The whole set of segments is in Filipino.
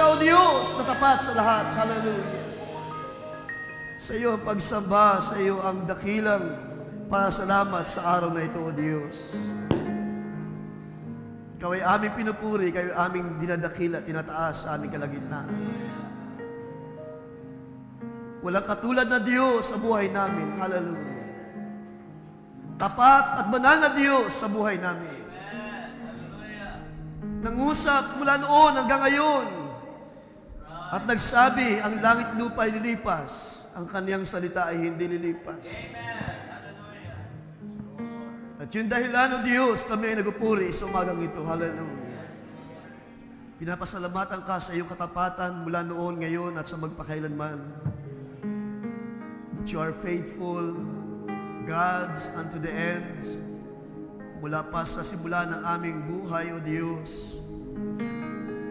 ka, O Diyos, na tapat sa lahat. Hallelujah. Sa iyo ang pagsamba, sa iyo ang dakilang pasalamat sa araw na ito, O Diyos. Ikaw ay aming pinupuri, ikaw ay aming dinadakila, tinataas sa aming kalagitnaan. Walang katulad na Diyos sa buhay namin. Hallelujah. Tapat at banal na Diyos sa buhay namin. Nangusap mula noon hanggang ngayon at nagsabi, ang langit lupa ay lilipas, ang kaniyang salita ay hindi lilipas. At yung dahilan, O Diyos, kami ay nagpupuri sa umagang ito. Hallelujah. Pinapasalamatan ka sa iyong katapatan mula noon, ngayon, at sa magpakailanman. That you are faithful, God's unto the end. Mula pa sa simula ng aming buhay, O Diyos.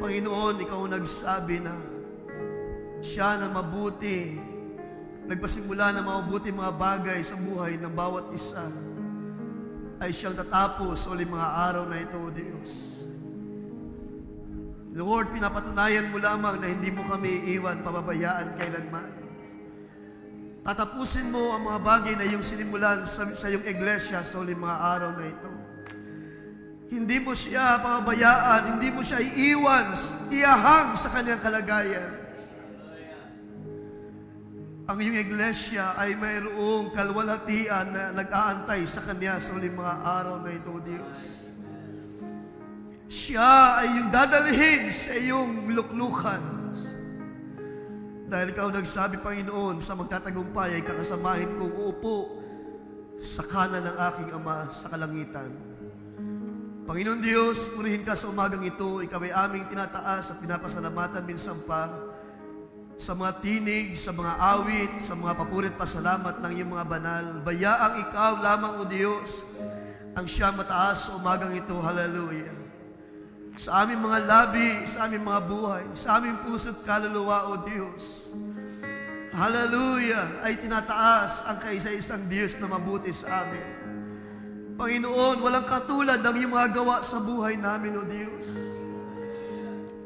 Panginoon, Ikaw nagsabi na siya na mabuti, nagpasimula na mabuti mga bagay sa buhay ng bawat isa, ay siyang tatapos sa uling mga araw na ito, O Diyos. Lord, pinapatunayan mo lamang na hindi mo kami iiwan, pababayaan kailanman. Tatapusin mo ang mga bagay na iyong sinimulan sa iyong iglesia sa uling mga araw na ito. Hindi mo siya pababayaan, hindi mo siya iiwan, iahang sa kanyang kalagayan. Ang iyong iglesia ay mayroong kalwalhatian na nag-aantay sa Kanya sa uling mga araw na ito, Diyos. Siya ay yung dadalhin sa iyong luklukan. Dahil Ikaw nagsabi, Panginoon, sa magtatagumpay ay kakasamahin kong uupo sa kanan ng aking Ama sa kalangitan. Panginoon Diyos, purihin ka sa umagang ito. Ikaw ay aming tinataas at pinapasalamatan minsan pa sa mga tinig, sa mga awit, sa mga papurit pasalamat ng iyong mga banal. Bayaang Ikaw lamang, O Diyos, ang siyang mataas sa umagang ito. Hallelujah. Sa aming mga labi, sa aming mga buhay, sa aming puso't kaluluwa, O Diyos. Hallelujah, ay tinataas ang kaisa-isang Diyos na mabuti sa amin. Panginoon, walang katulad ng iyong mga gawa sa buhay namin, O Diyos.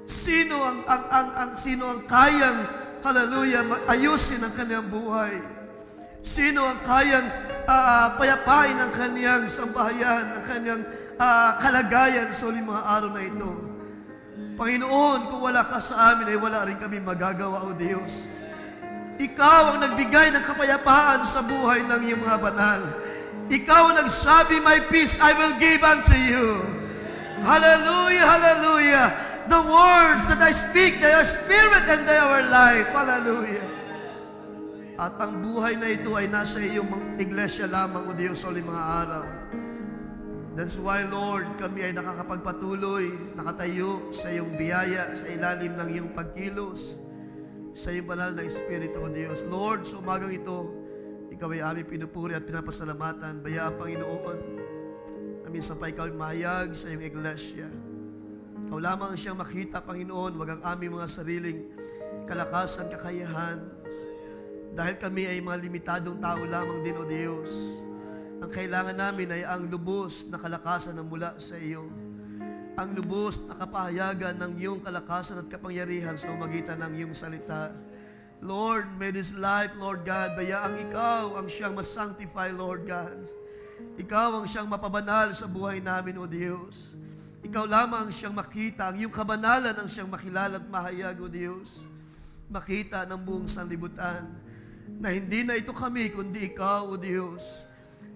Sino ang kayang, hallelujah, ayusin ang kanyang buhay? Sino ang kayang payapain ang kanyang sambahayan, ang kanyang kalagayan sa uling mga araw na ito? Panginoon, kung wala ka sa amin, ay wala rin kami magagawa, O Diyos. Ikaw ang nagbigay ng kapayapaan sa buhay ng iyong mga banal. Ikaw ang nagsabi, my peace I will give unto you. Hallelujah, hallelujah. The words that I speak, they are spirit and they are life. Hallelujah. At ang buhay na ito ay nasa iyong iglesia lamang, O Diyos, sa uling mga araw. That's why, Lord, kami ay nakakapagpatuloy, nakatayo sa iyong biyaya, sa ilalim ng iyong pagkilos, sa iyong banal na Espiritu, O Diyos. Lord, sa umagang ito, Ikaw ay aming pinupuri at pinapasalamatan. Bayaan, Panginoon, na minsan pa Ikaw ay mahayag sa iyong iglesia. Ikaw lamang siyang makita, Panginoon, wag ang aming mga sariling kalakasan, kakayahan. Dahil kami ay mga limitadong tao lamang din, O Diyos. Ang kailangan namin ay ang lubos na kalakasan na mula sa iyo. Ang lubos na kapahayagan ng iyong kalakasan at kapangyarihan sa umagitan ng iyong salita. Lord, may this life, Lord God, bayaang Ikaw ang siyang masanctify, Lord God. Ikaw ang siyang mapabanal sa buhay namin, O Diyos. Ikaw lamang ang siyang makita, ang iyong kabanalan ang siyang makilala at mahayag, O Diyos. Makita ng buong sanlibutan na hindi na ito kami, kundi Ikaw, O Diyos.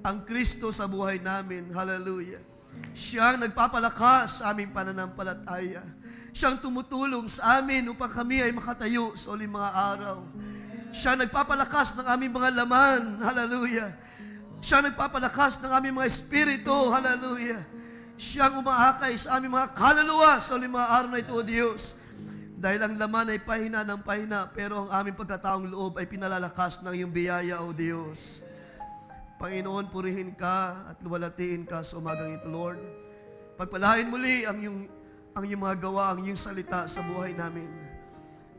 Ang Kristo sa buhay namin. Hallelujah. Siyang nagpapalakas sa aming pananampalataya. Siyang tumutulong sa amin upang kami ay makatayo sa uling mga araw. Siya nagpapalakas ng aming mga laman. Hallelujah. Siya nagpapalakas ng aming mga espiritu. Hallelujah. Siyang umaakay sa aming mga kaluluwa sa uling mga araw na ito, O Diyos. Dahil ang laman ay pahina ng pahina, pero ang aming pagkataong loob ay pinalalakas ng iyong biyaya, O Diyos. Panginoon, purihin ka at luwalhatiin ka sa umagang ito, Lord. Pagpalain muli ang iyong mga gawa, ang iyong salita sa buhay namin.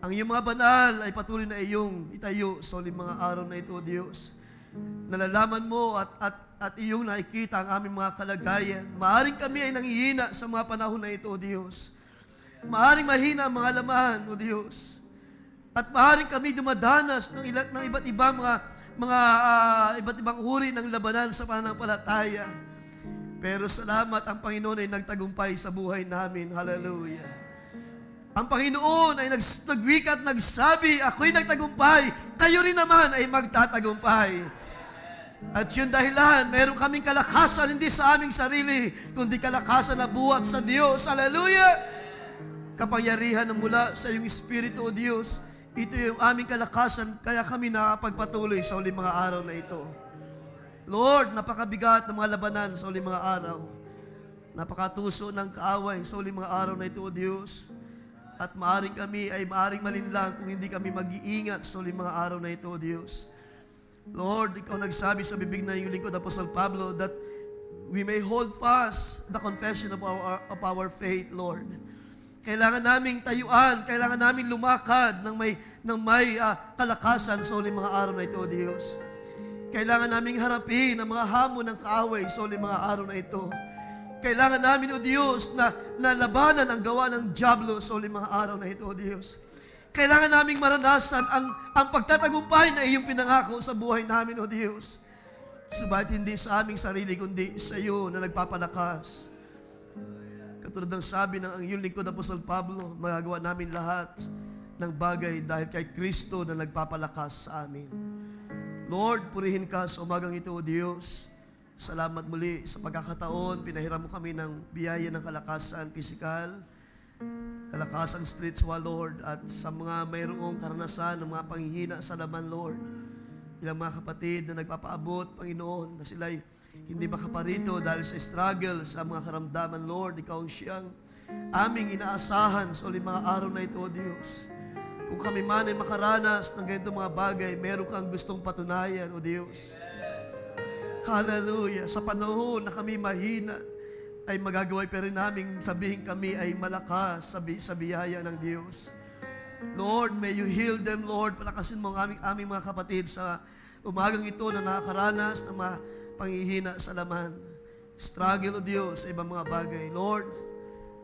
Ang iyong mga banal ay patuloy na iyong itayo sa uling mga araw na ito, O Diyos. Nalalaman mo at iyong nakikita ang aming mga kalagayan. Maaring kami ay nangihina sa mga panahon na ito, O Diyos. Maaring mahina ang mga laman, O Diyos. At maaring kami dumadanas ng iba't ibang iba't ibang uri ng labanan sa pananampalataya. Pero salamat, ang Panginoon ay nagtagumpay sa buhay namin. Hallelujah. Ang Panginoon ay nagwika at nagsabi, ako'y nagtagumpay, kayo rin naman ay magtatagumpay. At yun dahilan, meron kaming kalakasan, hindi sa aming sarili, kundi kalakasan na buhat sa Diyos. Hallelujah! Kapangyarihan na mula sa iyong Espiritu, O Diyos, ito yung aming kalakasan, kaya kami nakapagpatuloy sa uling mga araw na ito. Lord, napakabigat ng mga labanan sa uling mga araw. Napakatuso ng kaaway sa uling mga araw na ito, O Diyos. At maaring kami ay maaring malinlang kung hindi kami mag-iingat sa uling mga araw na ito, O Diyos. Lord, Ikaw nagsabi sa bibig na iyong lingkod, Apostle Pablo, that we may hold fast the confession of our faith, Lord. Kailangan naming tayuan, kailangan naming lumakad ng may kalakasan sa uling mga araw na ito, O Diyos. Kailangan naming harapin ang mga hamon ng kaaway sa uling mga araw na ito. Kailangan namin, O Diyos, na labanan ang gawa ng dyablo sa uling mga araw na ito, O Diyos. Kailangan naming maranasan ang pagtatagumpay na iyong pinangako sa buhay namin, O Diyos. Subalit hindi sa aming sarili, kundi sa iyo na nagpapalakas. Katulad ng sabi ng iyong lingkod, Apostol Pablo, magagawa namin lahat ng bagay dahil kay Kristo na nagpapalakas sa amin. Lord, purihin ka sa umagang ito, O Diyos. Salamat muli sa pagkakataon. Pinahiram mo kami ng biyaya ng kalakasan, physical, kalakasang spiritual, Lord, at sa mga mayroong karanasan ng mga panghihina sa laman, Lord. Ilang mga kapatid na nagpapaabot, Panginoon, na sila'y hindi makaparito dahil sa struggle, sa mga karamdaman, Lord. Ikaw ang siyang aming inaasahan sa uling mga araw na ito, O Diyos. Kung kami man ay makaranas ng ganitong mga bagay, meron kang gustong patunayan, O Diyos. Hallelujah. Sa panahon na kami mahina, ay magagaway pa rin namin sabihin kami ay malakas sa biyaya ng Diyos. Lord, may you heal them, Lord. Palakasin mo ang aming mga kapatid sa umagang ito na nakakaranas ng mga panghihina sa laman. Struggle, O Diyos, sa ibang mga bagay. Lord,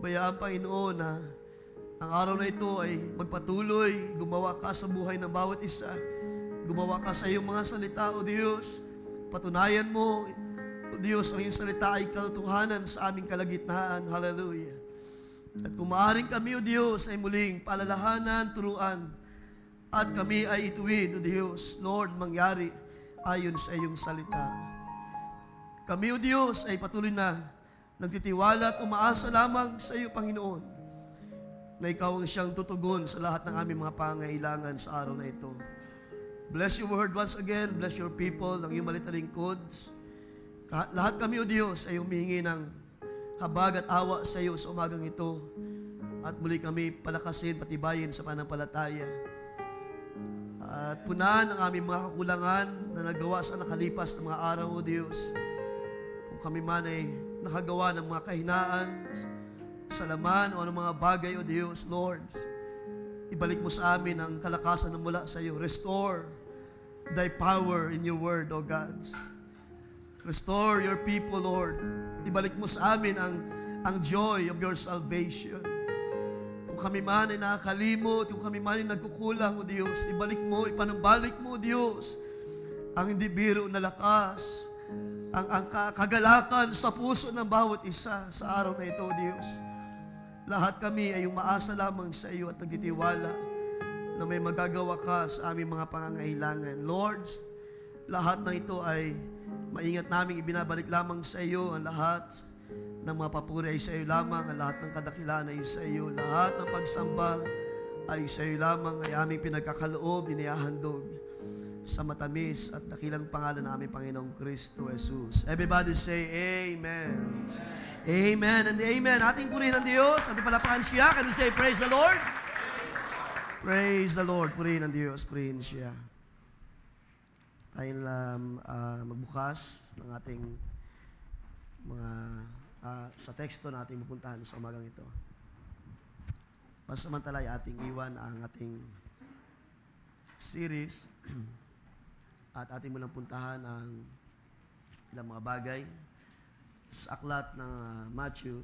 bayaan, Panginoon, na ang araw na ito ay magpatuloy, gumawa ka sa buhay ng bawat isa. Gumawa ka sa iyong mga salita, O Diyos. Patunayan mo, O Diyos, ang iyong salita ay katotohanan sa aming kalagitnaan. Hallelujah. At kung maaaring kami, O Diyos, ay muling palalahanan, turuan, at kami ay ituwid, O Diyos, Lord, mangyari ayon sa iyong salita. Kami, O Diyos, ay patuloy na nagtitiwala at umaasa lamang sa iyo, Panginoon, na ikaw ang siyang tutugon sa lahat ng aming mga pangailangan sa araw na ito. Bless your word once again. Bless your people, ng iyong malit na lingkod. Lahat kami, O Diyos, ay humihingi ng habag at awa sa iyo sa umagang ito. At muli kami palakasin, patibayin sa pananampalataya. At punan ang aming mga kakulangan na nagawa sa nakalipas na mga araw, O Diyos. Kung kami man ay nakagawa ng mga kahinaan sa laman o ng mga bagay, O Diyos, Lord, ibalik mo sa amin ang kalakasan na mula sa iyo. Restore thy power in your word, O God. Restore your people, Lord. Ibalik mo sa amin ang joy of your salvation. Kung kami man ay nakakalimot, kung kami man ay nagkukulang, O Diyos, ibalik mo, ipanumbalik mo, O Diyos, ang hindi biro na lakas, ang kagalakan sa puso ng bawat isa sa araw na ito, O Diyos. Lahat kami ay umaasa lamang sa iyo at nagtitiwala na may magagawa ka sa aming mga pangangailangan. Lord, lahat ng ito ay maingat naming ibinabalik lamang sa iyo. Ang lahat ng mga papuri ay sa iyo lamang. Ang lahat ng kadakilaan ay sa iyo. Lahat ng pagsamba ay sa iyo lamang. Ay aming pinagkakaloob, inihahandog sa matamis at dakilang pangalan ng aming Panginoong Kristo Jesus. Everybody say Amen. Amen and Amen. Ating purihin ang Diyos. Ating palapakan siya. Can we say praise the Lord? Praise the Lord. Purihin ang Diyos. Purihin siya. Tayo lang magbukas ng ating mga sa teksto na ating pupuntahan sa umagang ito. Pansamantala ay ating iwan ang ating series at ating mulang puntahan ang ilang mga bagay sa aklat ng Matthew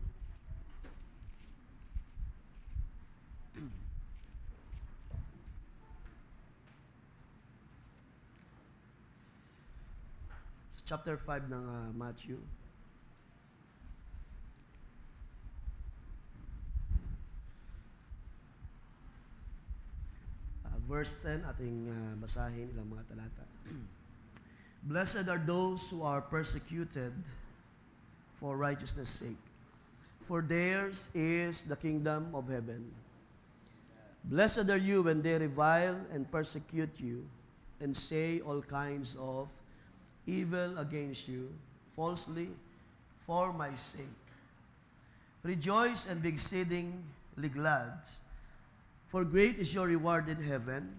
chapter 5 ng Matthew. Verse 10, ating basahin ilang mga talata. Blessed are those who are persecuted for righteousness' sake, for theirs is the kingdom of heaven. Blessed are you when they revile and persecute you, and say all kinds of evil against you, falsely, for my sake. Rejoice and be exceedingly glad, for great is your reward in heaven,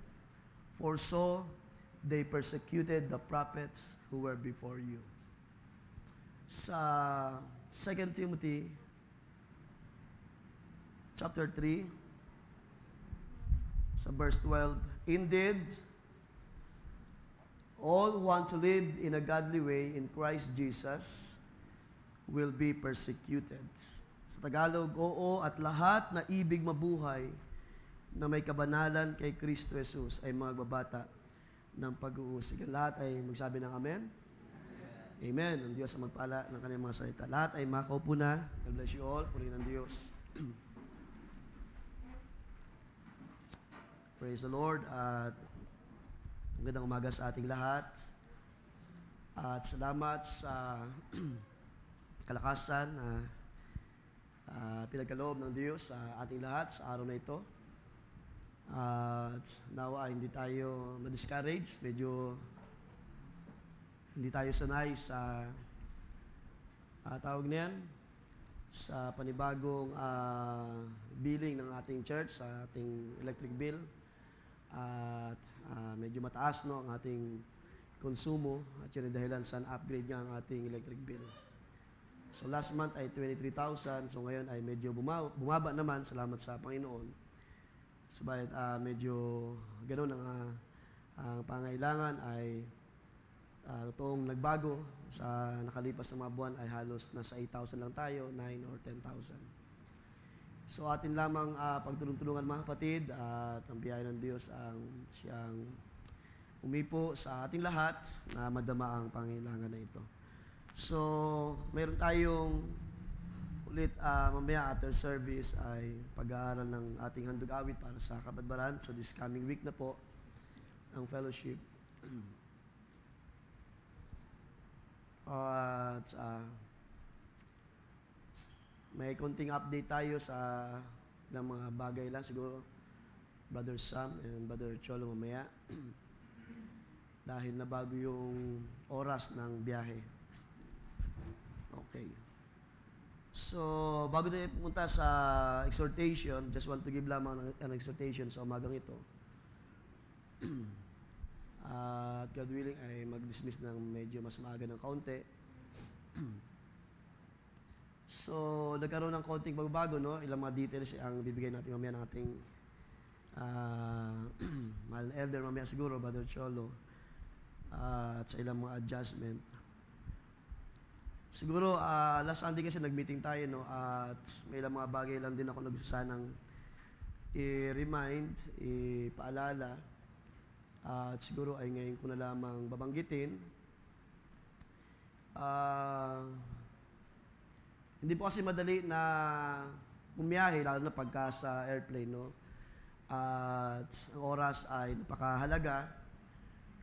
for so they persecuted the prophets who were before you. Sa 2 Timothy chapter 3, sa verse 12, indeed, all who want to live in a godly way in Christ Jesus will be persecuted. Sa Tagalog, oo, at lahat na ibig mabuhay na may kabanalan kay Kristo Jesus ay magbabata ng pag-uusig. Lahat ay magsabi ng amen? Amen. Ang Diyos ang magpala ng kanyang mga salita. Lahat ay makaupo na. God bless you all. Purihin ng Diyos. Praise the Lord. At magandang umaga sa ating lahat. At salamat sa kalakasan na pinagkaloob ng Diyos sa ating lahat sa araw na ito. At nawa hindi tayo ma-discourage, medyo hindi tayo sanay sa tawag niyan, sa panibagong billing ng ating church, sa ating electric bill. At medyo mataas no ang ating konsumo at yun ang dahilan sa upgrade nga ang ating electric bill. So last month ay 23,000, so ngayon ay medyo bumaba naman, salamat sa Panginoon. Subalit medyo ganoon ang pangailangan ay toong nagbago sa nakalipas na mga buwan ay halos nasa 8,000 lang tayo, 9 or 10,000. So atin lamang pagtulong-tulungan mga kapatid at ang biyaya ng Diyos ang siyang umipo sa ating lahat na madama ang pangailangan na ito. So mayroon tayong ulit mamaya after service ay pag-aaral ng ating handog awit para sa Kabadbaran. So this coming week na po ang fellowship. At may konting update tayo sa ng mga bagay lang siguro Brother Sam and Brother Cholo mamaya dahil nabago yung oras ng biyahe. Okay. So, bago tayo pumunta sa exhortation, just want to give lamang an exhortation sa umagang ito. At God willing ay mag-dismiss ng medyo mas maaga ng kaunti. So, nagkaroon ng konting pagbabago, no? Ilang mga details ang bibigay natin mamaya ng ating mahal elder mamaya siguro, Brother Cholo. At sa ilang mga adjustment. Siguro, last Sunday kasi nag-meeting tayo, no? At may ilang mga bagay lang din ako nagsasanang i-remind, ipaalala. At siguro ay ngayon ko na lamang babanggitin. Hindi po kasi madali na bumiyahe, lalo na pagka sa airplane, no? At ang oras ay napakahalaga.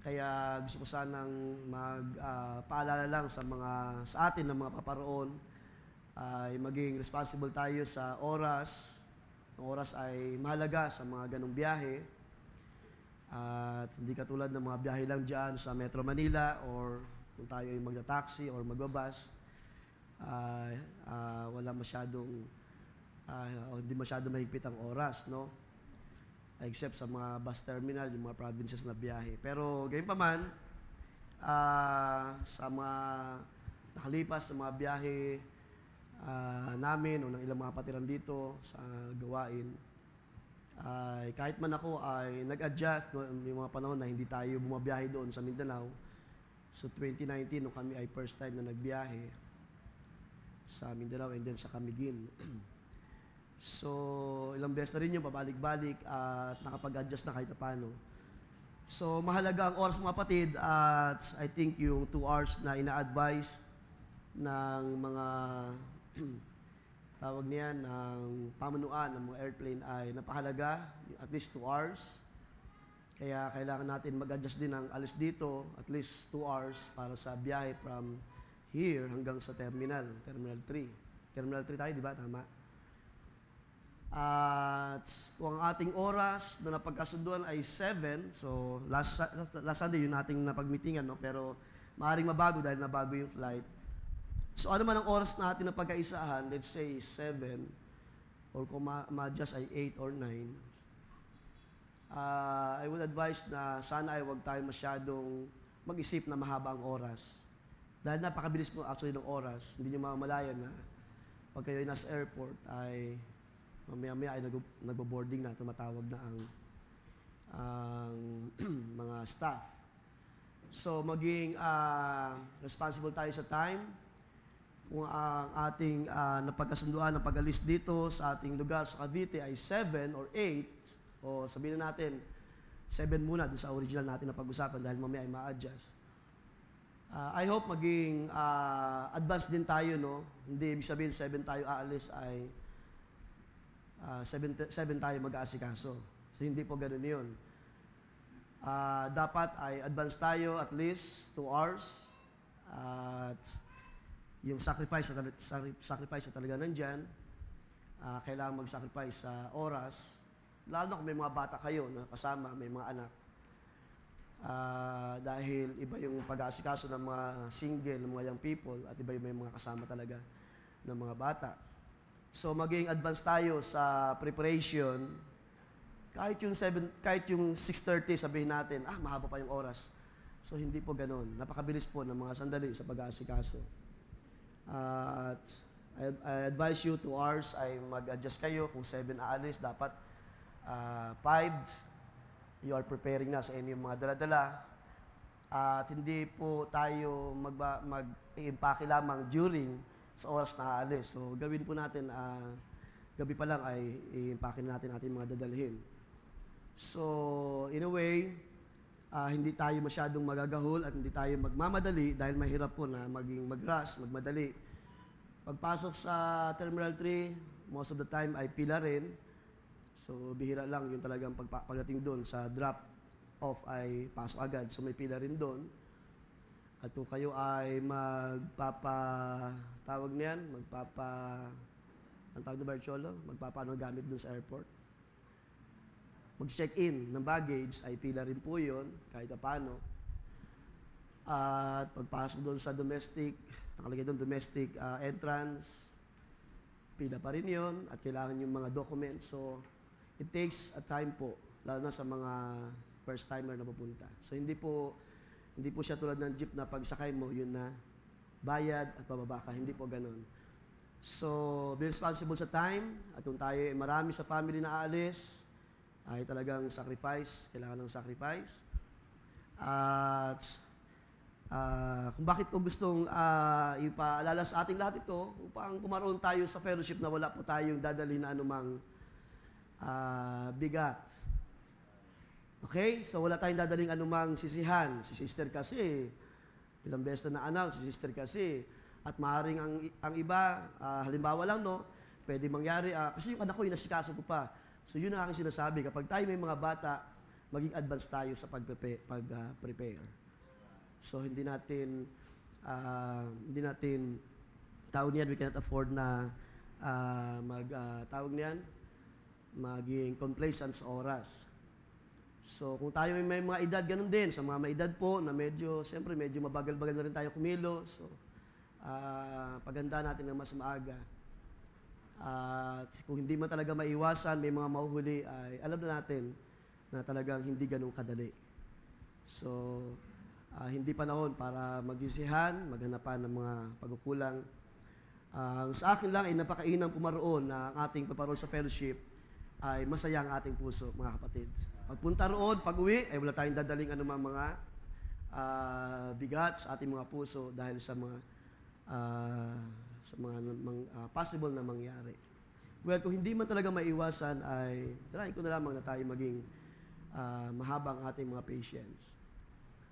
Kaya gusto ko sanang magpaalala lang sa atin ng mga paparoon ay maging responsible tayo sa oras. Ang oras ay mahalaga sa mga ganong biyahe. At hindi katulad ng mga biyahe lang dyan sa Metro Manila or kung tayo ay magta-taxi or magbabas, wala masyadong, hindi masyadong mahigpit ang oras, no? Except sa mga bus terminal, yung mga provinces na biyahe. Pero gayon pa man, sa mga nakalipas sa mga biyahe namin o ng ilang mga patiran dito sa gawain, kahit man ako ay nag-adjust, no, yung mga panahon na hindi tayo bumabiyahe doon sa Mindanao. So 2019, nung kami ay first time na nagbiyahe sa Mindanao and then sa Camiguin. So, ilang beses na rin yung pabalik-balik at nakapag-adjust na kahit paano. So, mahalaga ang oras mga kapatid at I think yung 2 hours na ina-advise ng mga tawag niyan ng pamunuan ng mga airplane ay napakahalaga, at least 2 hours. Kaya kailangan natin mag-adjust din ng alis dito, at least 2 hours para sa biyahe from here hanggang sa Terminal 3. Terminal 3 tayo, di ba? Tama. At kung ang ating oras na napagkasunduan ay 7, so last Sunday yun nating napag-meetingan, no? Pero maaaring mabago dahil nabago yung flight. So ano man ang oras natin na pagkaisahan, let's say 7, or kung ma-adjust ay 8 or 9, I would advise na sana ay huwag tayo masyadong mag-isip na mahaba ang oras. Dahil napakabilis mo actually ng oras, hindi nyo mamalayan na pag kayo ay nasa airport ay mamaya-maya ay nagbo-boarding na, tumatawag na ang mga staff. So maging responsible tayo sa time. Kung ang ating napagkasunduan ng pag-alis dito sa ating lugar sa Cavite ay 7 or 8, o sabihin natin 7 muna doon sa original natin na pag-usapan dahil mamaya ay ma-adjust. I hope maging advance din tayo, no? Hindi ibig sabihin 7 tayo aalis ay 7 tayo mag-aasikaso. So hindi po ganoon yun. Dapat ay advance tayo at least 2 hours at yung sacrifice na talaga nandyan, kailangan mag-sacrifice sa oras, lalo na kung may mga bata kayo na kasama, may mga anak. Dahil iba yung pag-aasikaso ng mga single, ng mga young people, at iba yung may mga kasama talaga ng mga bata. So maging advance tayo sa preparation, kahit yung 6:30 sabihin natin, mahaba pa yung oras. So hindi po ganoon. Napakabilis po ng mga sandali sa pag-aasikaso. At I advise you 2 hours ay mag-adjust kayo. Kung 7 aalis, dapat 5 you are preparing na sa inyong mga dala-dala. At hindi po tayo mag-impake lamang during sa oras na aalis. So gawin po natin, gabi pa lang ay i-impake natin ating mga dadalhin. So in a way, hindi tayo masyadong magagahol at hindi tayo magmamadali dahil mahirap po na maging mag-rush, magmadali. Pagpasok sa Terminal 3, most of the time ay pila rin. So bihira lang yung talagang pagdating doon sa drop-off ay pasok agad. So may pila rin doon. At kung kayo ay tawag niyan, ang tawag na Barcholo? Gamit doon sa airport. Mag-check-in ng baggage ay pila rin po yun, kahit paano. At pagpasok doon sa domestic, nakalagay doon domestic entrance, pila pa rin yun, at kailangan yung mga documents. So, it takes a time po, lalo na sa mga first-timer na pupunta. So, hindi po siya tulad ng jeep na pagsakay mo, yun na bayad at pababa ka. Hindi po ganun. So, be responsible sa time, at kung tayo ay marami sa family na aalis, ay talagang sacrifice, kailangan ng sacrifice. At kung bakit ko gustong ipaalala sa ating lahat ito, upang pumaroon tayo sa fellowship na wala po tayong dadali na anumang bigat. Okay? So wala tayong dadaling anumang sisihan. Si sister kasi, ilang beses na na-announce, si sister kasi, at maaaring ang iba, halimbawa lang, no, pwede mangyari, kasi yung anak ko, inasikaso ko pa. So yun ang aking sinasabi, kapag tayo may mga bata, maging advance tayo sa pag-prepare. So hindi natin tawag niyan, we cannot afford na maging complacent sa oras. So kung tayo may mga edad, ganun din, sa mga may edad po, na siyempre medyo mabagal-bagal na rin tayo kumilo. So paganda natin ng mas maaga. At kung hindi man talaga maiwasan, may mga mahuhuli, ay alam na natin na talagang hindi ganun kadali. So, hindi panahon para magsisihan, maghanapan ng mga pagkukulang. Sa akin lang ay napakainang pumaroon na ang ating paparoon sa fellowship ay masaya ang ating puso, mga kapatid. Pagpunta roon, pag-uwi, ay wala tayong dadaling anumang mga bigat sa ating mga puso dahil sa mga possible na mangyari. Well, kung hindi man talaga maiwasan, ay try ko na lamang na tayo maging mahaba ang ating mga patience.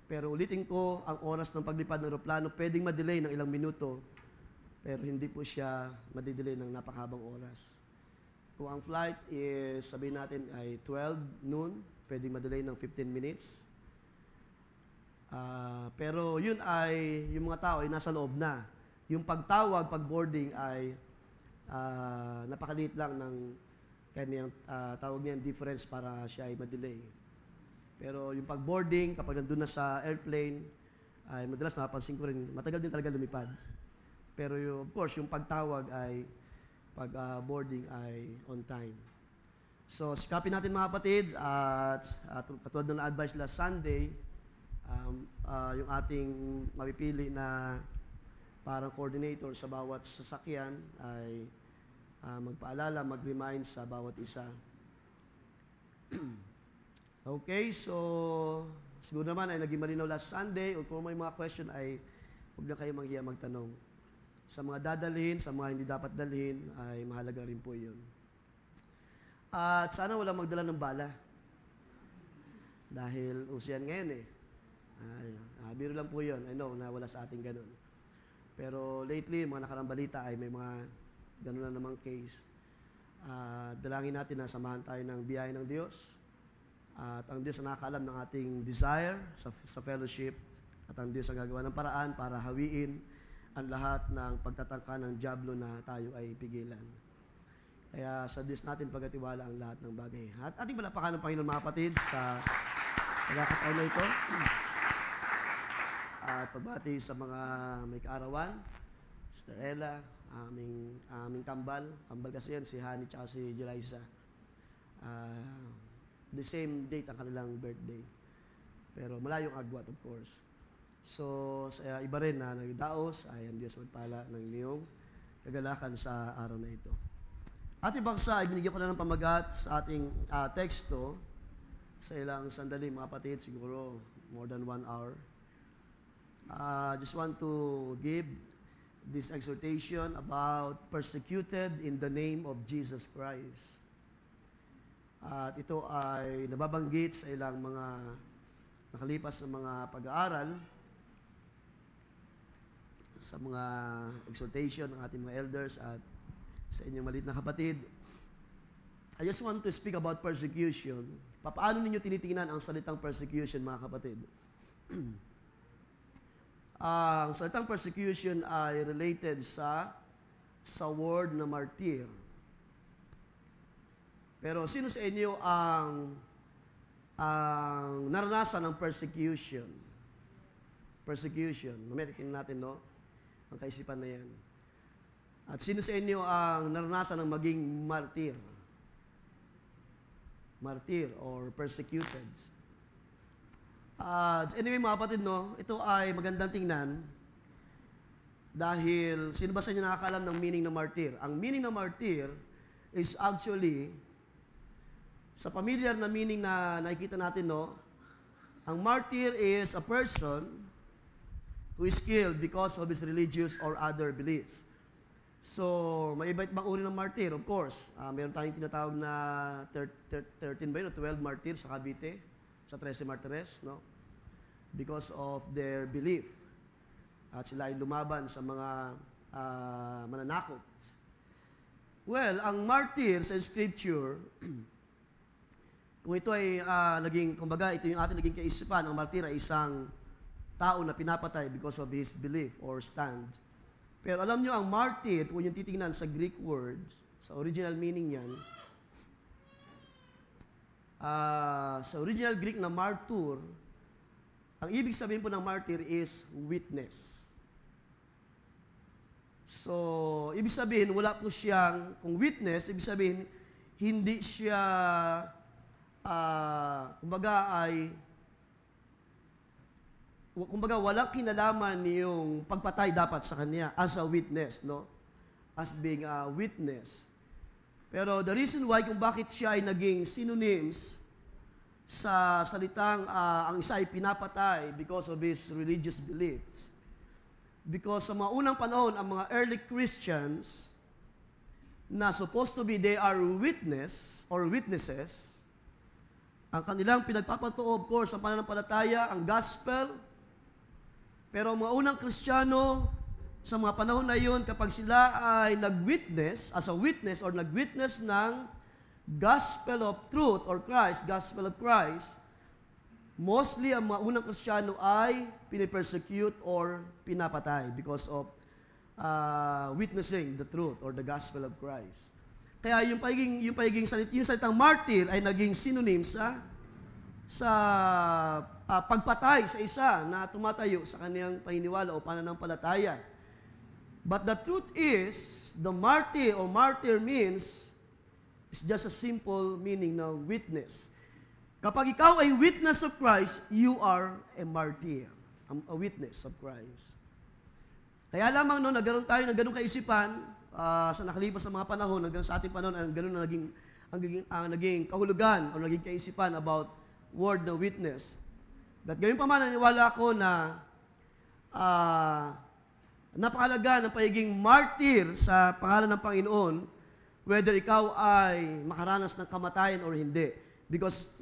Pero ulitin ko, ang oras ng paglipad ng eroplano pwedeng ma-delay ng ilang minuto, pero hindi po siya madidelay ng napakahabang oras. Kung ang flight is, sabihin natin, ay 12 noon, pwedeng ma-delay ng 15 minutes. Pero yun ay, yung mga tao ay nasa loob na. Yung pagtawag, pag-boarding ay napakaliit lang ng kanyang tawag niyan difference para siya ay ma-delay. Pero yung pag-boarding, kapag nandun na sa airplane, ay madalas napapansin ko rin, matagal din talaga lumipad. Pero of course, yung pagtawag ay, pag-boarding ay on time. So, sikapin natin mga kapatid, at katulad ng na-advise last Sunday, yung ating mapipili na parang coordinator sa bawat sasakyan ay magpaalala, mag-remind sa bawat isa. Okay, so siguro naman ay naging malinaw last Sunday, o kung may mga question ay huwag na kayo manghiya magtanong. Sa mga dadalhin, sa mga hindi dapat dalhin, ay mahalaga rin po yun. At sana walang magdala ng bala. Dahil uso yan ngayon eh. Biro lang po yun. I know na wala sa ating ganun. Pero lately, mga nakarang balita ay may mga ganun na namang case. Dalangin natin na samahan tayo ng biyaya ng Diyos. At ang Diyos ang nakakaalam ng ating desire sa fellowship. At ang Diyos ang gagawa ng paraan para hawiin ang lahat ng pagtatangka ng dyablo na tayo ay pigilan. Kaya sa Diyos natin pagkatiwala ang lahat ng bagay. At ating palapakan ng Panginoon mga kapatid sa pagkakataon na ito. At pagbati sa mga may kaarawan, Sister Ella, aming kambal. Kambal kasi yan, si Honey at si Jeliza. The same date ang kanilang birthday. Pero malayong agwat, of course. So, sa iba rin na nagdaos, ay ang Diyos magpala ng inyong kagalakan sa araw na ito. Ating bangsa, ibinigyan ko na ng pamagat sa ating teksto sa ilang sandali, mga kapatid, siguro more than 1 hour. Just want to give this exhortation about persecuted in the name of Jesus Christ. At ito ay nababanggit sa ilang mga nakalipas na mga pag-aaral, sa mga exhortation ng ating mga elders at sa inyong maliit na kapatid. I just want to speak about persecution. Paano ninyo tinitingnan ang salitang persecution, mga kapatid? Ang salitang persecution ay related sa word na martyr. Pero sino sa inyo ang naranasan ng persecution? Persecution. Mamaya tingnan natin, no? Ang kaisipan na yan. At sino sa inyo ang naranasan ng maging martyr? Martyr or persecuted. Anyway, mga kapatid, no? Ito ay magandang tingnan dahil sino ba sa inyo nakakaalam ng meaning ng martyr? Ang meaning ng martyr is actually sa familiar na meaning na nakikita natin, no? Ang martyr is a person who is killed because of his religious or other beliefs. So, may iba't ibang uri ng martyr, of course. Meron tayong tinatawag na 13 ba yun, 12 martyr sa Cavite, sa 13 martires, no? Because of their belief. At sila ay lumaban sa mga mananakot. Well, ang martyr sa Scripture, kung ito ay kumbaga, ito yung ating naging kaisipan, ang martyr ay isang tao na pinapatay because of his belief or stand. Pero alam nyo, ang martyr, kung yung titingnan sa Greek words, sa original meaning yan, sa original Greek na martyr, ang ibig sabihin po ng martyr is witness. So, ibig sabihin, wala po siyang, kung witness, ibig sabihin, hindi siya, kumbaga walang kinalaman yung pagpatay dapat sa kanya as a witness, no? As being a witness. Pero the reason why kung bakit siya ay naging synonyms sa salitang ang isa ay pinapatay because of his religious beliefs. Because sa mga unang panahon, ang mga early Christians na supposed to be they are witness or witnesses, Ang kanilang pinagpapatuo, of course, ang pananampalataya, ang gospel. Pero ang mga unang Kristiyano, sa mga panahon na yun, kapag sila ay nag-witness, as a witness or nag-witness ng gospel of truth or Christ, gospel of Christ, mostly ang mga unang Kristiyano ay pinipersecute or pinapatay because of witnessing the truth or the gospel of Christ. Kaya yung salitang martyr ay naging synonym sa pagpatay sa isa na tumatayo sa kaniyang paniniwala o pananampalataya. But the truth is, the martyr or martyr means is just a simple meaning na witness. Kapag ikaw ay witness of Christ, you are a martyr, a witness of Christ. Kaya lamang nagkaroon tayo ng ganung kaisipan sa nakalipas sa mga panahon, hanggang sa ating panahon, ganun na naging kahulugan o naging kaisipan about word na witness. But gayon pa man, naniwala ako na napakalaga ng pagiging martyr sa pangalan ng Panginoon, whether ikaw ay makaranas ng kamatayan or hindi. Because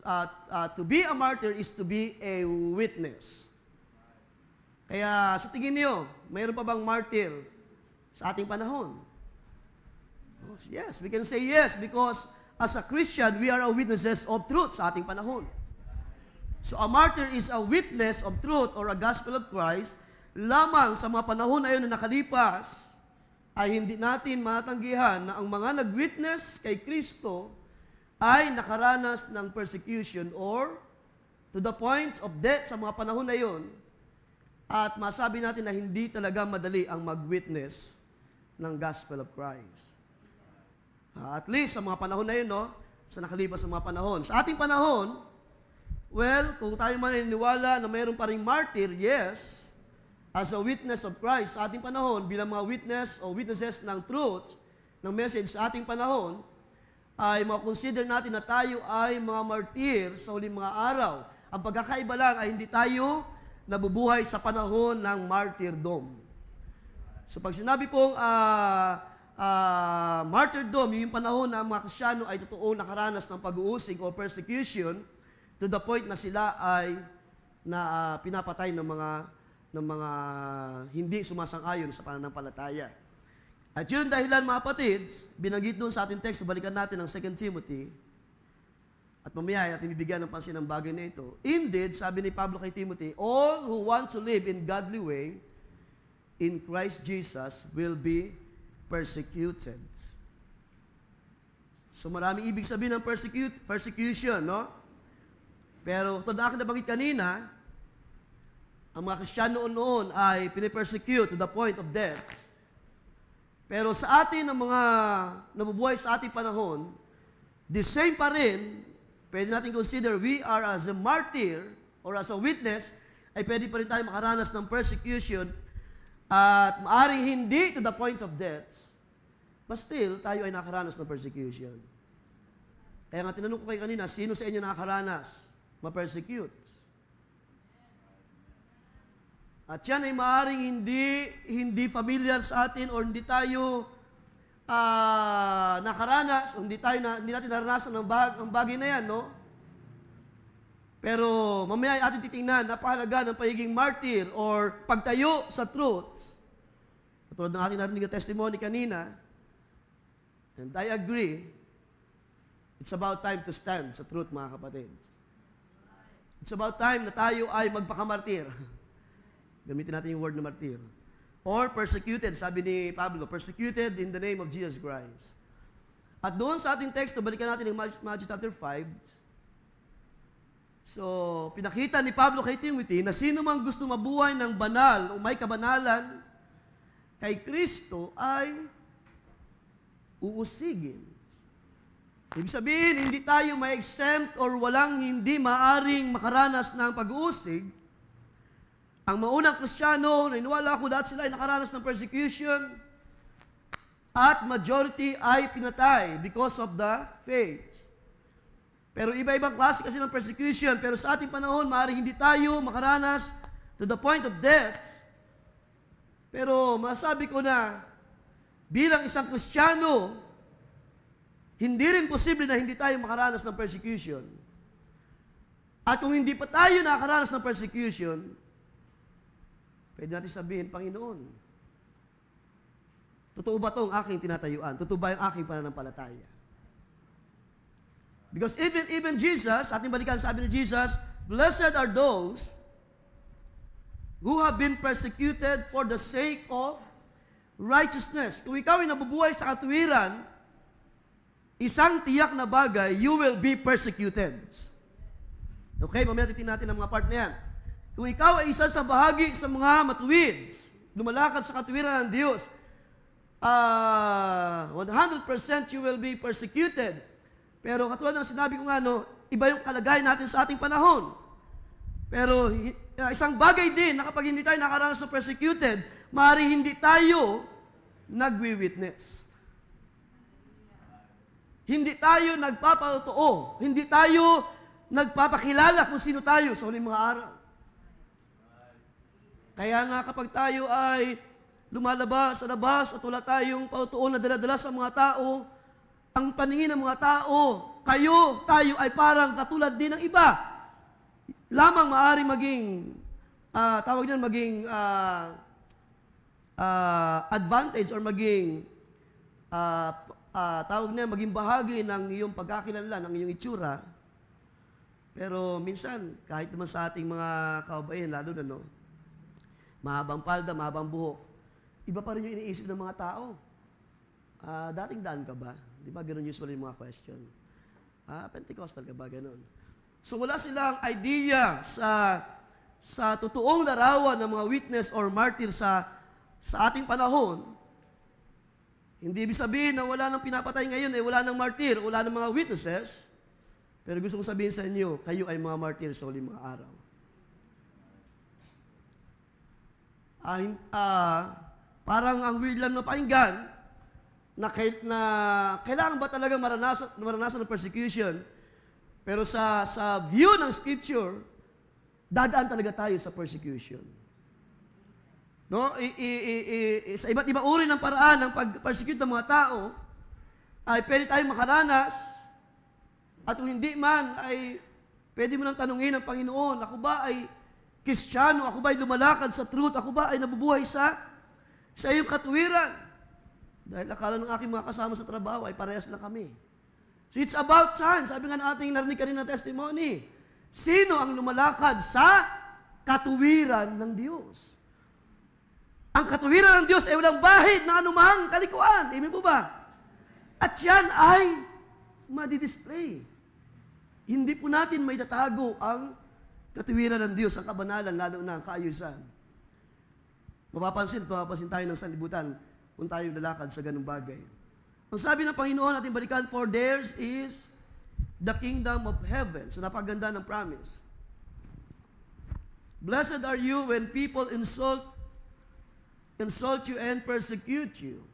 to be a martyr is to be a witness. Kaya sa tingin niyo, mayroon pa bang martyr sa ating panahon? Yes, we can say yes because as a Christian, we are witnesses of truth sa ating panahon. So a martyr is a witness of truth or a gospel of Christ. Lamang sa mga panahon na yun na nakalipas, ay hindi natin matanggihan na ang mga nag-witness kay Kristo ay nakaranas ng persecution or to the points of death sa mga panahon na yun. At masabi natin na hindi talaga madali ang mag-witness ng gospel of Christ. At least sa mga panahon na yun, sa nakalipas sa mga panahon. Sa ating panahon, well, kung tayo maniniwala na mayroon pa ring martyr, yes, as a witness of Christ sa ating panahon, bilang mga witness o witnesses ng truth, ng message sa ating panahon, ay makonsider natin na tayo ay mga martyr sa huling mga araw. Ang pagkakaiba lang ay hindi tayo nabubuhay sa panahon ng martyrdom. So pag sinabi pong martyrdom, yung panahon na ang mga Kristiyano ay totoo nakaranas ng pag-uusig o persecution to the point na sila ay pinapatay ng mga hindi sumasang-ayon sa pananampalataya. At yun dahilan, mga kapatid, binanggit doon sa ating text, balikan natin ang 2 Timothy, at mamaya ay ating bibigyan ng pansin ng bagay na ito. Indeed, sabi ni Pablo kay Timothy, all who want to live in godly way in Christ Jesus will be persecuted. So maraming ibig sabihin ng persecution, no? Pero ito na akin nabanggit kanina, ang mga Kristiyano noon ay pinipersecute to the point of death. Pero sa atin, ang mga nabubuhay sa ating panahon, the same pa rin, pwede natin consider we are as a martyr or as a witness, ay pwede pa rin tayo makaranas ng persecution at maaaring hindi to the point of death, but still, tayo ay nakaranas ng persecution. Kaya nga tinanong ko kayo kanina, sino sa inyo nakaranas ma-persecute? At yan ay maaaring hindi familiar sa atin or hindi tayo nakaranas, hindi natin naranasan ang bagay na yan, no? Pero mamaya ay ating titingnan, napakahalaga ng pagiging martyr or pagtayo sa truth. Katulad ng ating narinig na testimony kanina, and I agree, it's about time to stand sa truth, mga kapatid. It's about time na tayo ay magpakamartir. Gamitin natin yung word na martir. Or persecuted, sabi ni Pablo, persecuted in the name of Jesus Christ. At doon sa ating text, balikan natin yung Matthew chapter 5. So, pinakita ni Pablo kay Timothy na sino mang gusto mabuhay ng banal o may kabanalan kay Kristo ay uusigin. Ibig sabihin, hindi tayo ma-exempt or walang hindi maaring makaranas ng pag-uusig. Ang maunang Kristiyano, naniniwala ko dahil sila ay nakaranas ng persecution at majority ay pinatay because of the faith. Pero iba-ibang klase kasi ng persecution. Pero sa ating panahon, maaaring hindi tayo makaranas to the point of death. Pero masabi ko na, bilang isang Kristiyano, hindi rin posible na hindi tayo makaranas ng persecution. At kung hindi pa tayo nakakaranas ng persecution, pwede natin sabihin, Panginoon, totoo ba itong aking tinatayuan? Totoo ba yung aking pananampalataya? Because even Jesus, ating balikan, sabi ni Jesus, blessed are those who have been persecuted for the sake of righteousness. Kung ikaw ay nabubuhay sa katuwiran, isang tiyak na bagay, you will be persecuted. Okay, mamaya titingnan natin ang mga part na yan. Kung ikaw ay isa sa bahagi sa mga matuwid, lumalakad sa katuwiran ng Diyos, 100% you will be persecuted. Pero katulad ng sinabi ko nga, iba yung kalagayan natin sa ating panahon. Pero isang bagay din na kapag hindi tayo nakaranas ng persecuted, maaaring hindi tayo nagwi-witness. Hindi tayo nagpapatotoo. Hindi tayo nagpapakilala kung sino tayo sa huling mga araw. Kaya nga kapag tayo ay lumalabas sa labas at wala tayong pautuon na dala-dala sa mga tao, ang paningin ng mga tao, tayo ay parang katulad din ng iba. Lamang maaaring maging, tawag niyan, maging advantage or maging, tawag niyan, maging bahagi ng iyong pagkakilala, ng iyong itsura. Pero minsan, kahit naman sa ating mga kababayan, lalo na, mahabang palda, mahabang buhok, iba pa rin yung iniisip ng mga tao. Dating daan ka ba? Di ba, ganun usually yung mga question. Pentecostal ka ba? Ganun. So wala silang idea sa totoong larawan ng mga witness or martyr sa ating panahon. Hindi ibig sabihin na wala nang pinapatay ngayon, wala nang martyr, wala nang mga witnesses. Pero gusto kong sabihin sa inyo, kayo ay mga martyr sa huling mga araw. Parang ang weird lang na pakinggan na kailangan ba talaga maranasan ng persecution? Pero sa view ng Scripture, dadaan talaga tayo sa persecution. No? Sa iba't ibang uri ng paraan ng pag-persecute ng mga tao, ay pwede tayong makaranas. At kung hindi man, ay pwede mo nang tanungin ng Panginoon, ako ba ay Kristiyano? Ako ba ay lumalakad sa truth? Ako ba ay nabubuhay sa iyong katuwiran? Dahil akala ng aking mga kasama sa trabaho ay parehas na kami. So it's about time. Sabi nga nating narinig kanina testimony. Sino ang lumalakad sa katuwiran ng Diyos? Ang katuwiran ng Diyos ay walang bahid na anumang kalikuan. Amen po ba? At yan ay madi-display. Hindi po natin may tatago ang katuwiran ng Diyos, ang kabanalan, lalo na ang kaayusan. Mapapansin tayo ng sanlibutan kung tayo lalakad sa ganung bagay. Ang sabi ng Panginoon, ating balikan, for theirs is the kingdom of heaven. So napaganda ng promise. Blessed are you when people insult you and persecute you,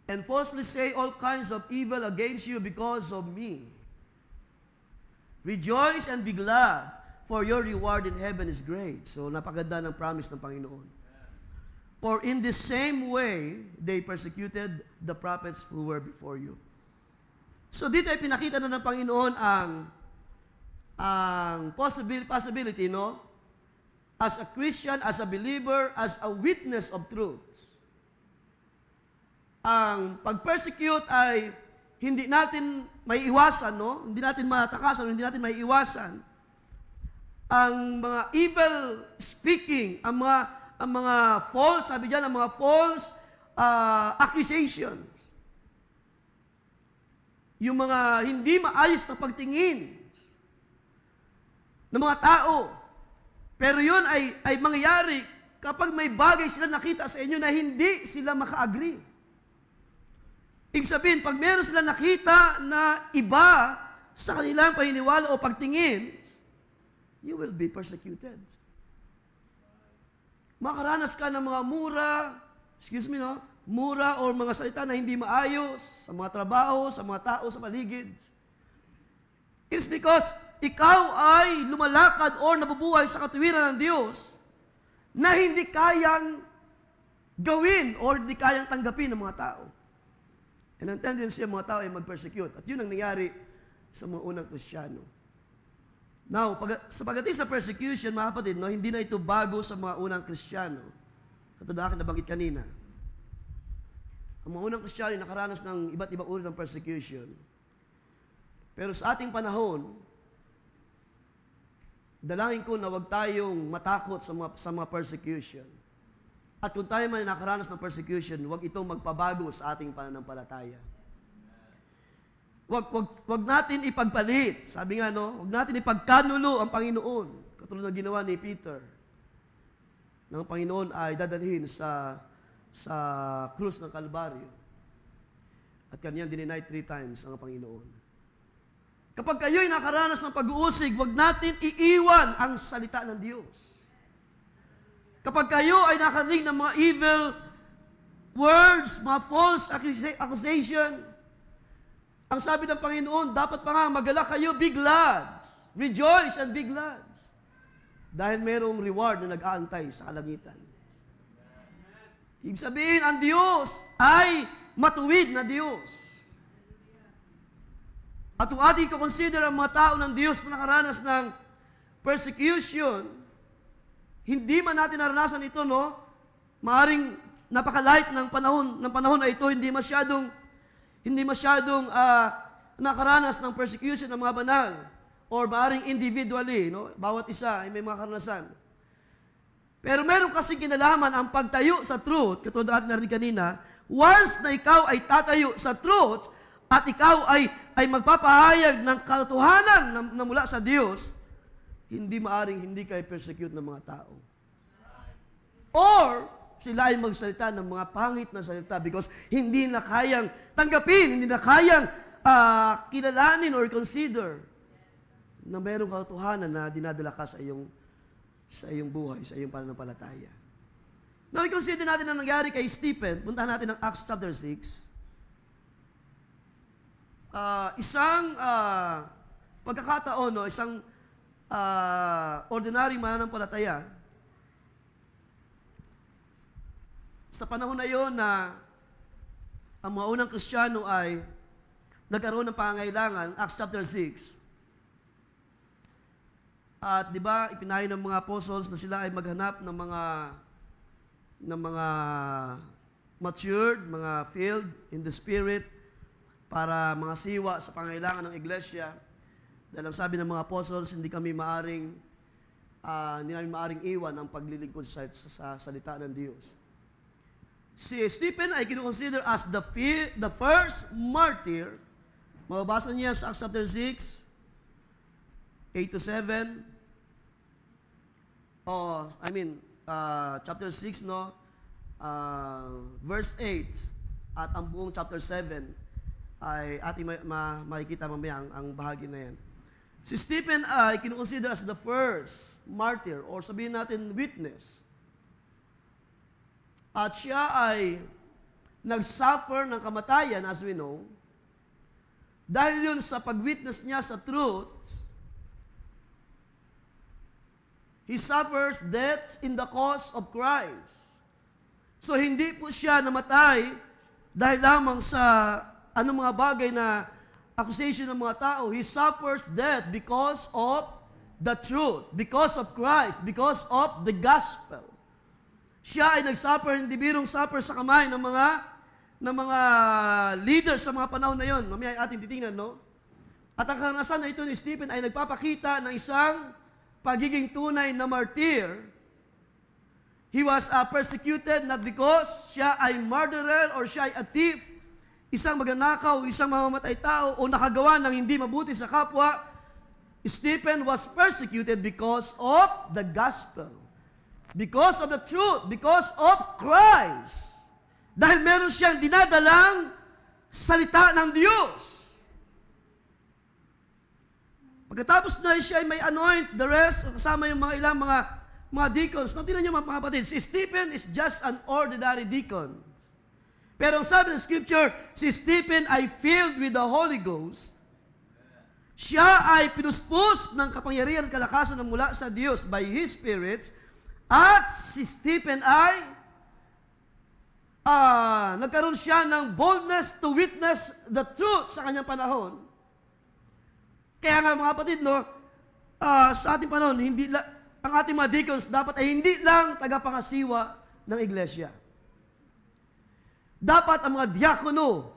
and falsely say all kinds of evil against you because of me. Rejoice and be glad, for your reward in heaven is great. So napaganda ng promise ng Panginoon. For in the same way, they persecuted the prophets who were before you. So dito ay pinakita na ng Panginoon ang possibility, no? As a Christian, as a believer, as a witness of truth. Ang pag-persecute ay hindi natin may iwasan, no? Hindi natin matakasan, hindi natin may iwasan. Ang mga evil speaking, ang mga false, sabi diyan, ang mga false accusations. Yung mga hindi maayos na pagtingin ng mga tao. Pero yun ay mangyayari kapag may bagay sila nakita sa inyo na hindi sila maka-agree. Ibig sabihin, pag meron sila nakita na iba sa kanilang paniniwala o pagtingin, you will be persecuted. Makaranas ka ng mga mura o mga salita na hindi maayos sa mga trabaho, sa mga tao, sa paligid. It's because ikaw ay lumalakad o nabubuhay sa katuwiran ng Diyos na hindi kayang gawin o hindi kayang tanggapin ng mga tao. And ang tendency ng mga tao ay mag-persecute. At yun ang nangyari sa mga unang Kristiyano. Now, sa pagdating sa persecution, mga kapatid, no, hindi na ito bago sa mga unang Kristiyano. Katulad na akin nabanggit kanina. Ang mga unang Kristiyano nakaranas ng iba't ibang uri ng persecution. Pero sa ating panahon, dalangin ko na huwag tayong matakot sa mga persecution. At kung tayo man nakaranas ng persecution, huwag itong magpabago sa ating pananampalataya. Wag natin ipagpalit. Sabi nga, no, wag natin ipagkanulo ang Panginoon. Katulad ng ginawa ni Peter. Ng Panginoon ay dadalhin sa krus ng Kalbaryo. At kanyang dininay 3 times ang Panginoon. Kapag kayo'y nakaranas ng pag-uusig, wag natin iiwan ang salita ng Diyos. Kapag kayo ay nakarinig ng mga evil words, mga false accusation, ang sabi ng Panginoon, dapat pa nga magalak kayo, be glad. Rejoice and be glad. Dahil merong reward na nag-aantay sa kalangitan. Ibig sabihin, ang Diyos ay matuwid na Diyos. At kung ating consider ang mga tao ng Diyos na nakaranas ng persecution, hindi man natin naranasan ito, no? Maaring napaka-light ng panahon na ito, hindi masyadong nakaranas ng persecution ng mga banal or maaring individually, no? Bawat isa ay may mga karanasan. Pero meron kasing kinalaman ang pagtayo sa truth, katulad natin narinig kanina, once na ikaw ay tatayo sa truth at ikaw ay magpapahayag ng katotohanan na mula sa Diyos, hindi maaring hindi kayo persecute ng mga tao. Or sila ay magsalita ng mga pangit na salita because hindi na kayang tanggapin, hindi na kayang kilalanin or consider na mayroong katotohanan na dinadala ka sa iyong buhay, sa iyong pananampalataya. Now, i-consider natin ang nangyari kay Stephen. Puntahan natin ang Acts chapter 6. Isang pagkakataon, no, isang ordinaryong mananampalataya. Sa panahon na yon na ang mga unang Kristiyano ay nagkaroon ng pangangailangan, Acts chapter 6. At di ba, ipinayo ng mga apostles na sila ay maghanap ng mga matured, mga filled in the Spirit para mga siwa sa pangangailangan ng iglesia. Dahil ang sabi ng mga apostles, hindi namin maaring iwan ang paglilingkod sa salita ng Diyos. Si Stephen ay kinukonsider as the first martyr. Mababasa niya sa Acts chapter 6, 8-7. Chapter 6, no? Verse 8 at ang buong chapter 7 ay ating makikita mamaya ang bahagi na yan. Si Stephen ay kinukonsider as the first martyr or sabihin natin witness. At siya ay nag-suffer ng kamatayan, as we know, dahil yun sa pag-witness niya sa truth, he suffers death in the cause of Christ. So, hindi po siya namatay dahil lamang sa anong mga bagay na accusation ng mga tao. He suffers death because of the truth, because of Christ, because of the gospel. Siya ay nag-suffer, hindi birong suffer sa kamay ng mga leaders sa mga panahon na yon. Mamaya ating titingnan, no? At ang karanasan na ito ni Stephen ay nagpapakita ng isang pagiging tunay na martyr. He was persecuted not because siya ay murderer or siya ay a thief, isang magnanakaw, isang mamamatay tao o nakagawa ng hindi mabuti sa kapwa. Stephen was persecuted because of the gospel. Because of the truth, because of Christ. Dahil meron siyang dinadalang salita ng Diyos. Pagkatapos na siya ay may anoint, the rest, kasama yung mga ilang mga deacons. Tingnan niyo mga kapatid, si Stephen is just an ordinary deacon. Pero ang sabi ng Scripture, si Stephen ay filled with the Holy Ghost. Siya ay pinuspos ng kapangyarihan at kalakasan na mula sa Diyos by His Spirit. At si Stephen ay nagkaroon siya ng boldness to witness the truth sa kanyang panahon. Kaya nga mga kapatid, no, sa ating panahon, ang ating mga deacons dapat ay hindi lang tagapangasiwa ng iglesia. Dapat ang mga diakono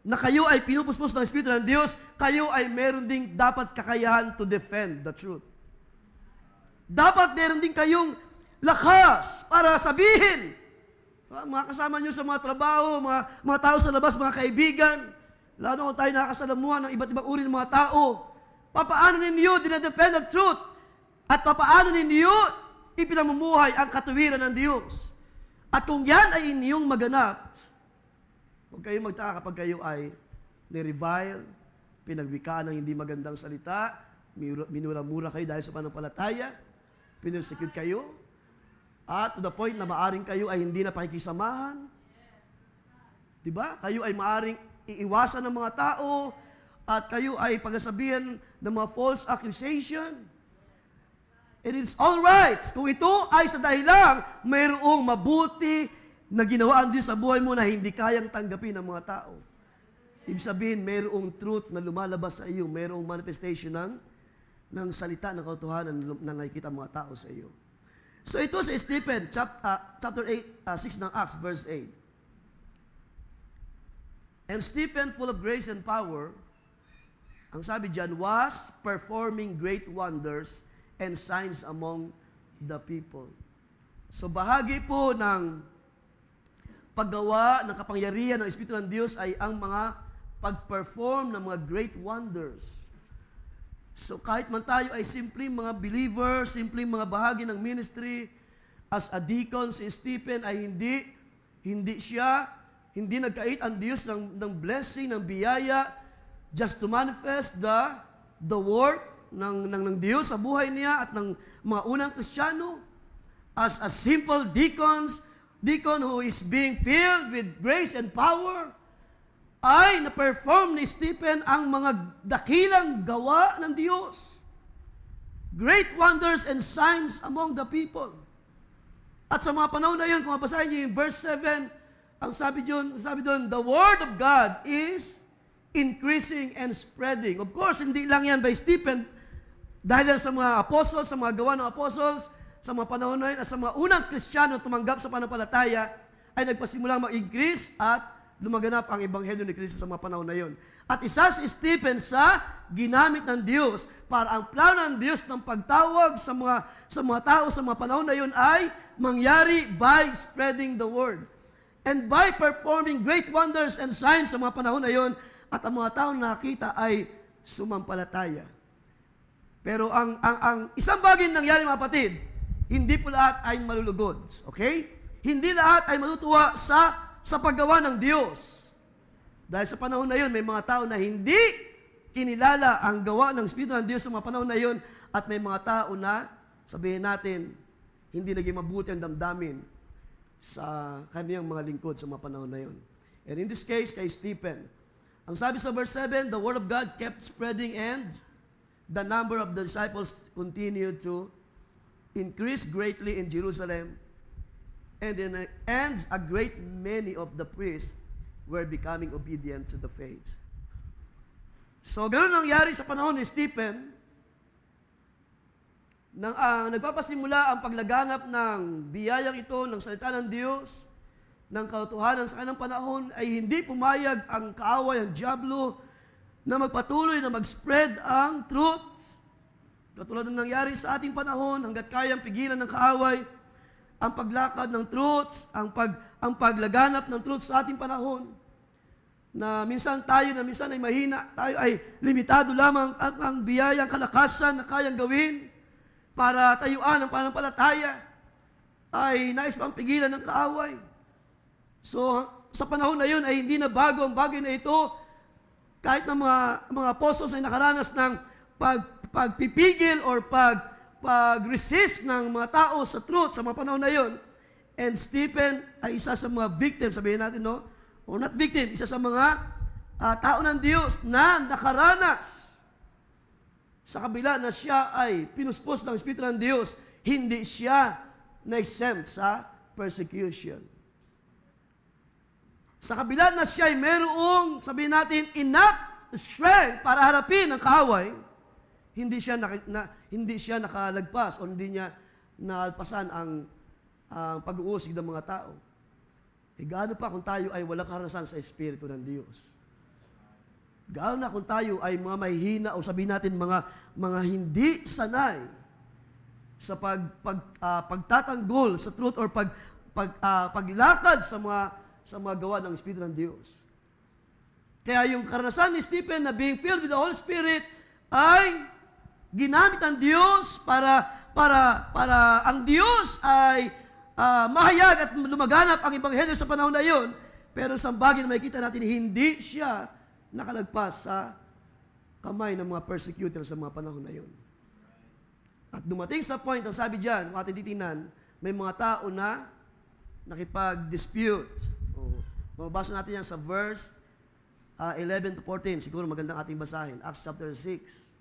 na kayo ay pinupuspos ng Espiritu ng Diyos, kayo ay meron ding dapat kakayahan to defend the truth. Dapat meron din kayong lakas para sabihin, mga kasama nyo sa mga trabaho, mga tao sa labas, mga kaibigan, lalo kung tayo nakakasalamuhan ng iba't ibang uri ng mga tao, papaano ninyo dinadefend the truth? At papaano ninyo ipinamumuhay ang katuwiran ng Diyos? At kung yan ay inyong maganap, huwag kayong magtaka kapag kayo ay nirevile, pinagwikaan ng hindi magandang salita, minura-mura kayo dahil sa panampalataya, pinersecute kayo, at to the point na maaring kayo ay hindi na pakikisamahan. Diba? Kayo ay maaring iiwasan ng mga tao, at kayo ay pagsasabihan ng mga false accusation. And it's all right. Kung ito ay sa dahilang mayroong mabuti na ginawa ang Diyos sa buhay mo na hindi kayang tanggapin ng mga tao. Ibig sabihin, mayroong truth na lumalabas sa iyo, mayroong manifestation ng salita ng katotohanan na nakikita mga tao sa iyo. So ito sa Stephen, chapter 6 ng Acts, verse 8. And Stephen, full of grace and power, ang sabi dyan, was performing great wonders and signs among the people. So bahagi po ng paggawa ng kapangyarihan ng Espiritu ng Diyos ay ang mga pag-perform ng mga great wonders. So kahit man tayo ay simpleng mga believer, simpleng mga bahagi ng ministry, as a deacon, si Stephen ay hindi nagkait ang Diyos ng blessing, ng biyaya, just to manifest the work ng Diyos sa buhay niya at ng mga unang Kristiyano. As a simple deacon who is being filled with grace and power, ay na-perform ni Stephen ang mga dakilang gawa ng Diyos. Great wonders and signs among the people. At sa mga panahon na yun, kung mabasahin niyo yung verse 7, ang sabi doon, the word of God is increasing and spreading. Of course, hindi lang yan by Stephen, dahil sa mga apostles, sa mga gawa ng apostles, sa mga panahon na yun, at sa mga unang Kristiyano tumanggap sa panampalataya, ay nagpasimulang mag-increase at lumaganap ang Ebanghelyo ni Kristo sa mga panahon na yun. At isa si Stephen sa ginamit ng Diyos para ang plano ng Diyos ng pagtawag sa mga tao sa mga panahon na yun ay mangyari by spreading the word. And by performing great wonders and signs sa mga panahon na yun, at ang mga tao na nakita ay sumampalataya. Pero ang isang bagay nangyari mga kapatid, hindi po lahat ay malulugod. Okay? Hindi lahat ay matutuwa sa paggawa ng Diyos. Dahil sa panahon na yun, may mga tao na hindi kinilala ang gawa ng Espiritu ng Diyos sa mga panahon na yun, at may mga tao na, sabihin natin, hindi naging mabuti ang damdamin sa kaniyang mga lingkod sa mga panahon na yun. And in this case, kay Stephen, ang sabi sa verse 7, the word of God kept spreading and the number of the disciples continued to increase greatly in Jerusalem. And a great many of the priests were becoming obedient to the faith. So, ganun nangyari sa panahon ni Stephen. Nagpapasimula ang paglaganap ng biyayang ito, ng salita ng Diyos, ng katotohanan sa kanyang panahon, ay hindi pumayag ang kaaway, ang diablo, na magpatuloy na mag-spread ang truth. Katulad ng nangyari sa ating panahon, hanggat kayang pigilan ng kaaway, ang paglakad ng truths, ang paglaganap ng truths sa ating panahon, na minsan ay mahina, tayo ay limitado lamang ang biyaya, ang kalakasan na kayang gawin para tayuan ang panampalataya, ay nais pang pigilan ng kaaway. So, sa panahon na yun ay hindi na bago ang bagay na ito, kahit na mga apostles ay nakaranas ng pagpipigil or pag-resist ng mga tao sa truth sa mga panahon na yon. And Stephen ay isa sa mga victim, sabihin natin, no? Or not victim, isa sa mga tao ng Diyos na nakaranas sa kabila na siya ay pinuspos ng Espiritu ng Diyos, hindi siya na-exempt sa persecution. Sa kabila na siya ay merong, sabihin natin, enough strength para harapin ang kaaway, hindi siya nakalagpas o hindi niya nalpasan ang pag-uusig ng mga tao. Gaano pa kung tayo ay walang karanasan sa Espiritu ng Diyos? Gaano na kung tayo ay mga mahihina o sabihin natin mga hindi sanay sa pagtatanggol sa truth or paglakad sa mga gawa ng Espiritu ng Diyos. Kaya yung karanasan ni Stephen na being filled with the Holy Spirit ay ginamit ng Diyos para ang Diyos ay mahayag at lumaganap ang Ebanghelyo sa panahon na iyon. Pero sa bagay na makikita natin, hindi siya nakalagpas sa kamay ng mga persecutor sa mga panahon na iyon. At dumating sa point, ang sabi dyan, kung ating titingnan, may mga tao na nakipag-dispute. Mababasa natin yan sa verse 11 to 14. Siguro magandang ating basahin. Acts chapter 6.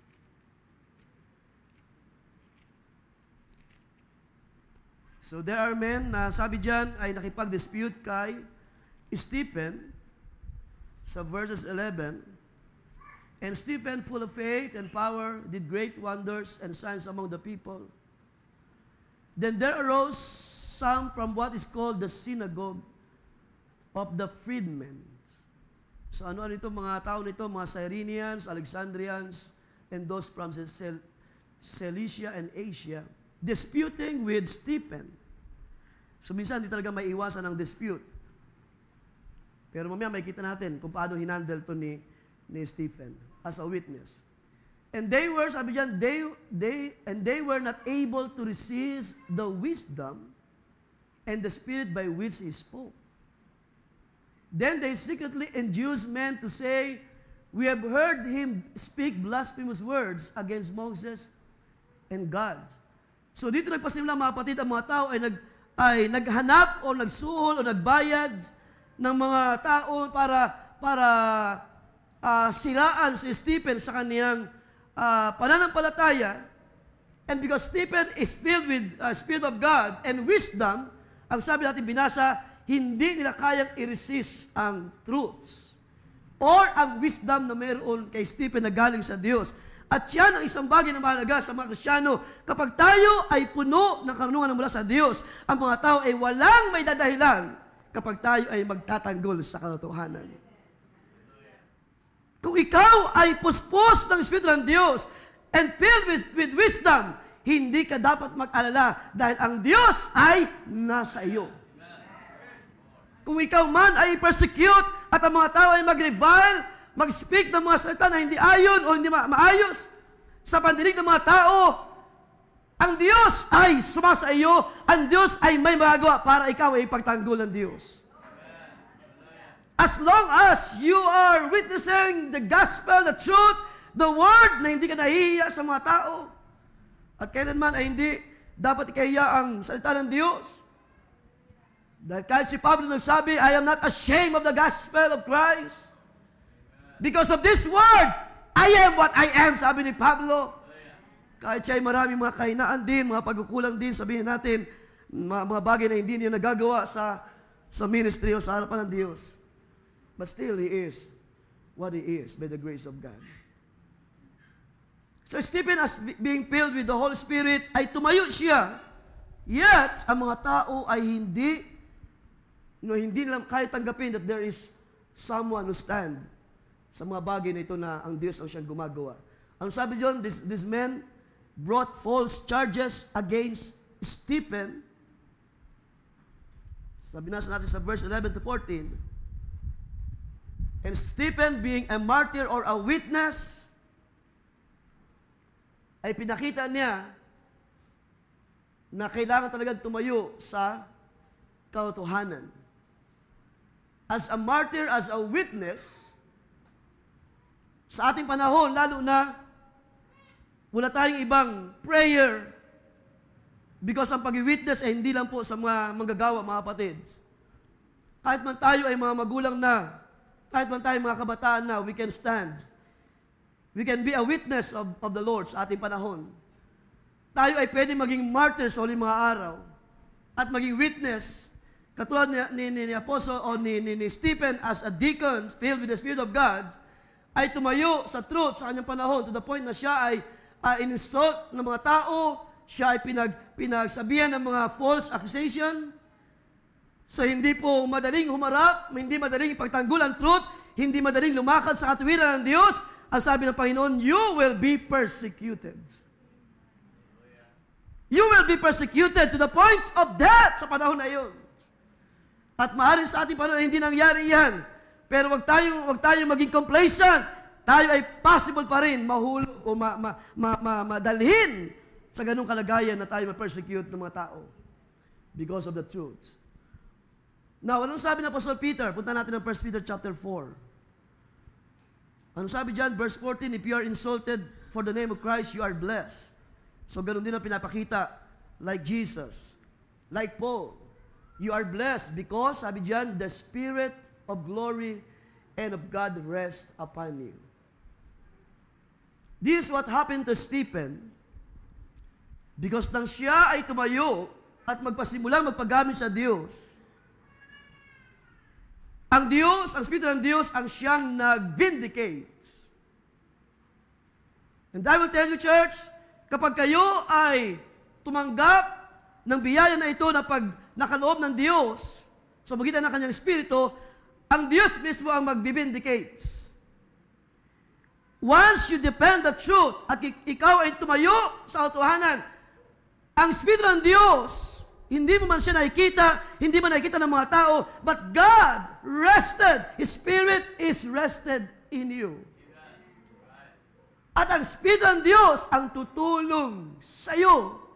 So there are men na sabi dyan ay nakipag-dispute kay Stephen sa verses 11. And Stephen, full of faith and power, did great wonders and signs among the people. Then there arose some from what is called the synagogue of the freedmen. So ano ito mga tao nito? Mga Cyrenians, Alexandrians, and those from Cilicia and Asia, disputing with Stephen. So minsan hindi talaga may iwasan ng dispute. Pero mamaya makikita natin kung paano hinandle to ni Stephen as a witness. And they were, sabi diyan, they were not able to resist the wisdom and the spirit by which he spoke. Then they secretly induced men to say, "We have heard him speak blasphemous words against Moses and God." So dito nagpasimula mga kapatid, ang mga tao ay naghanap o nagsuhol o nagbayad ng mga tao para siraan si Stephen sa kaniyang pananampalataya. And because Stephen is filled with Spirit of God and wisdom, ang sabi natin binasa, hindi nila kayang i-resist ang truths or ang wisdom na mayroon kay Stephen na galing sa Diyos. At yan ang isang bagay na mahalaga sa mga Kristiyano. Kapag tayo ay puno ng karunungan mula sa Diyos, ang mga tao ay walang may dadahilan kapag tayo ay magtatanggol sa katotohanan. Kung ikaw ay puspos ng Espiritu ng Diyos and filled with wisdom, hindi ka dapat mag-alala dahil ang Diyos ay nasa iyo. Kung ikaw man ay persecute at ang mga tao ay mag-revile, mag-speak ng mga salita na hindi ayon o hindi maayos sa pandinig ng mga tao, ang Diyos ay sumasa iyo, ang Diyos ay may magagawa para ikaw ay ipagtanggol ng Diyos. As long as you are witnessing the gospel, the truth, the word, na hindi ka nahihiya sa mga tao, at kailanman ay hindi dapat ikahiya ang salita ng Diyos. Dahil kahit si Pablo nagsabi, I am not ashamed of the gospel of Christ. Because of this word, I am what I am, sabi ni Pablo. Kahit siya ay maraming mga kahinaan din, mga pagkukulang din, sabihin natin, mga bagay na hindi niya nagagawa sa ministry o sa harapan ng Diyos. But still, he is what he is by the grace of God. So Stephen, as being filled with the Holy Spirit, ay tumayo siya. Yet, ang mga tao ay hindi lang kaya tanggapin that there is someone who stand sa mga bagay na ito na ang Diyos ang siyang gumagawa. Ang sabi diyon, this man brought false charges against Stephen. Sabi nasa natin sa verse 11 to 14. And Stephen, being a martyr or a witness, ay pinakita niya na kailangan talagang tumayo sa katotohanan. As a martyr, as a witness, sa ating panahon, lalo na, wala tayong ibang prayer because ang pag-witness ay hindi lang po sa mga manggagawa, mga kapatid. Kahit man tayo ay mga magulang na, kahit man tayo mga kabataan na, we can stand. We can be a witness of the Lord sa ating panahon. Tayo ay pwede maging martyr sa huling mga araw at maging witness katulad ni Apostle o ni Stephen as a deacon filled with the Spirit of God ay tumayo sa truth sa kanyang panahon to the point na siya in-insult ng mga tao, siya ay pinagsabihan ng mga false accusation. So hindi po madaling humarap, hindi madaling ipagtanggol ang truth, hindi madaling lumakad sa katuwiran ng Diyos. Ang sabi ng Panginoon, you will be persecuted. You will be persecuted to the points of death sa panahon na iyon. At maaaring sa ating panahon hindi nangyari yan. Pero wag tayong maging complacent. Tayo ay possible pa rin mahulog o madalhin sa ganung kalagayan na tayo ma-persecute ng mga tao because of the truth. Now, anong sabi ng Apostle Peter? Punta natin ng 1 Peter chapter 4. Anong sabi dyan? Verse 14, if you are insulted for the name of Christ, you are blessed. So, ganun din ang pinapakita, like Jesus, like Paul. You are blessed because, sabi dyan, the Spirit of glory and of God rest upon you. This is what happened to Stephen because nang siya ay tumayo at magpasimulang magpagamit sa Diyos, ang Diyos, ang Espiritu ng Diyos, ang siyang nag-vindicate. And I will tell you, church, kapag kayo ay tumanggap ng biyaya na ito na pag nakaloob ng Diyos, sa magitan ng kanyang Espiritu, ang Diyos mismo ang mag-vindicate. Once you depend the truth at ikaw ay tumayo sa katotohanan, ang Espiritu ng Diyos, hindi mo man siya nakikita, hindi man nakikita ng mga tao, but God rested. His Spirit is rested in you. At ang Espiritu ng Diyos ang tutulong sa iyo.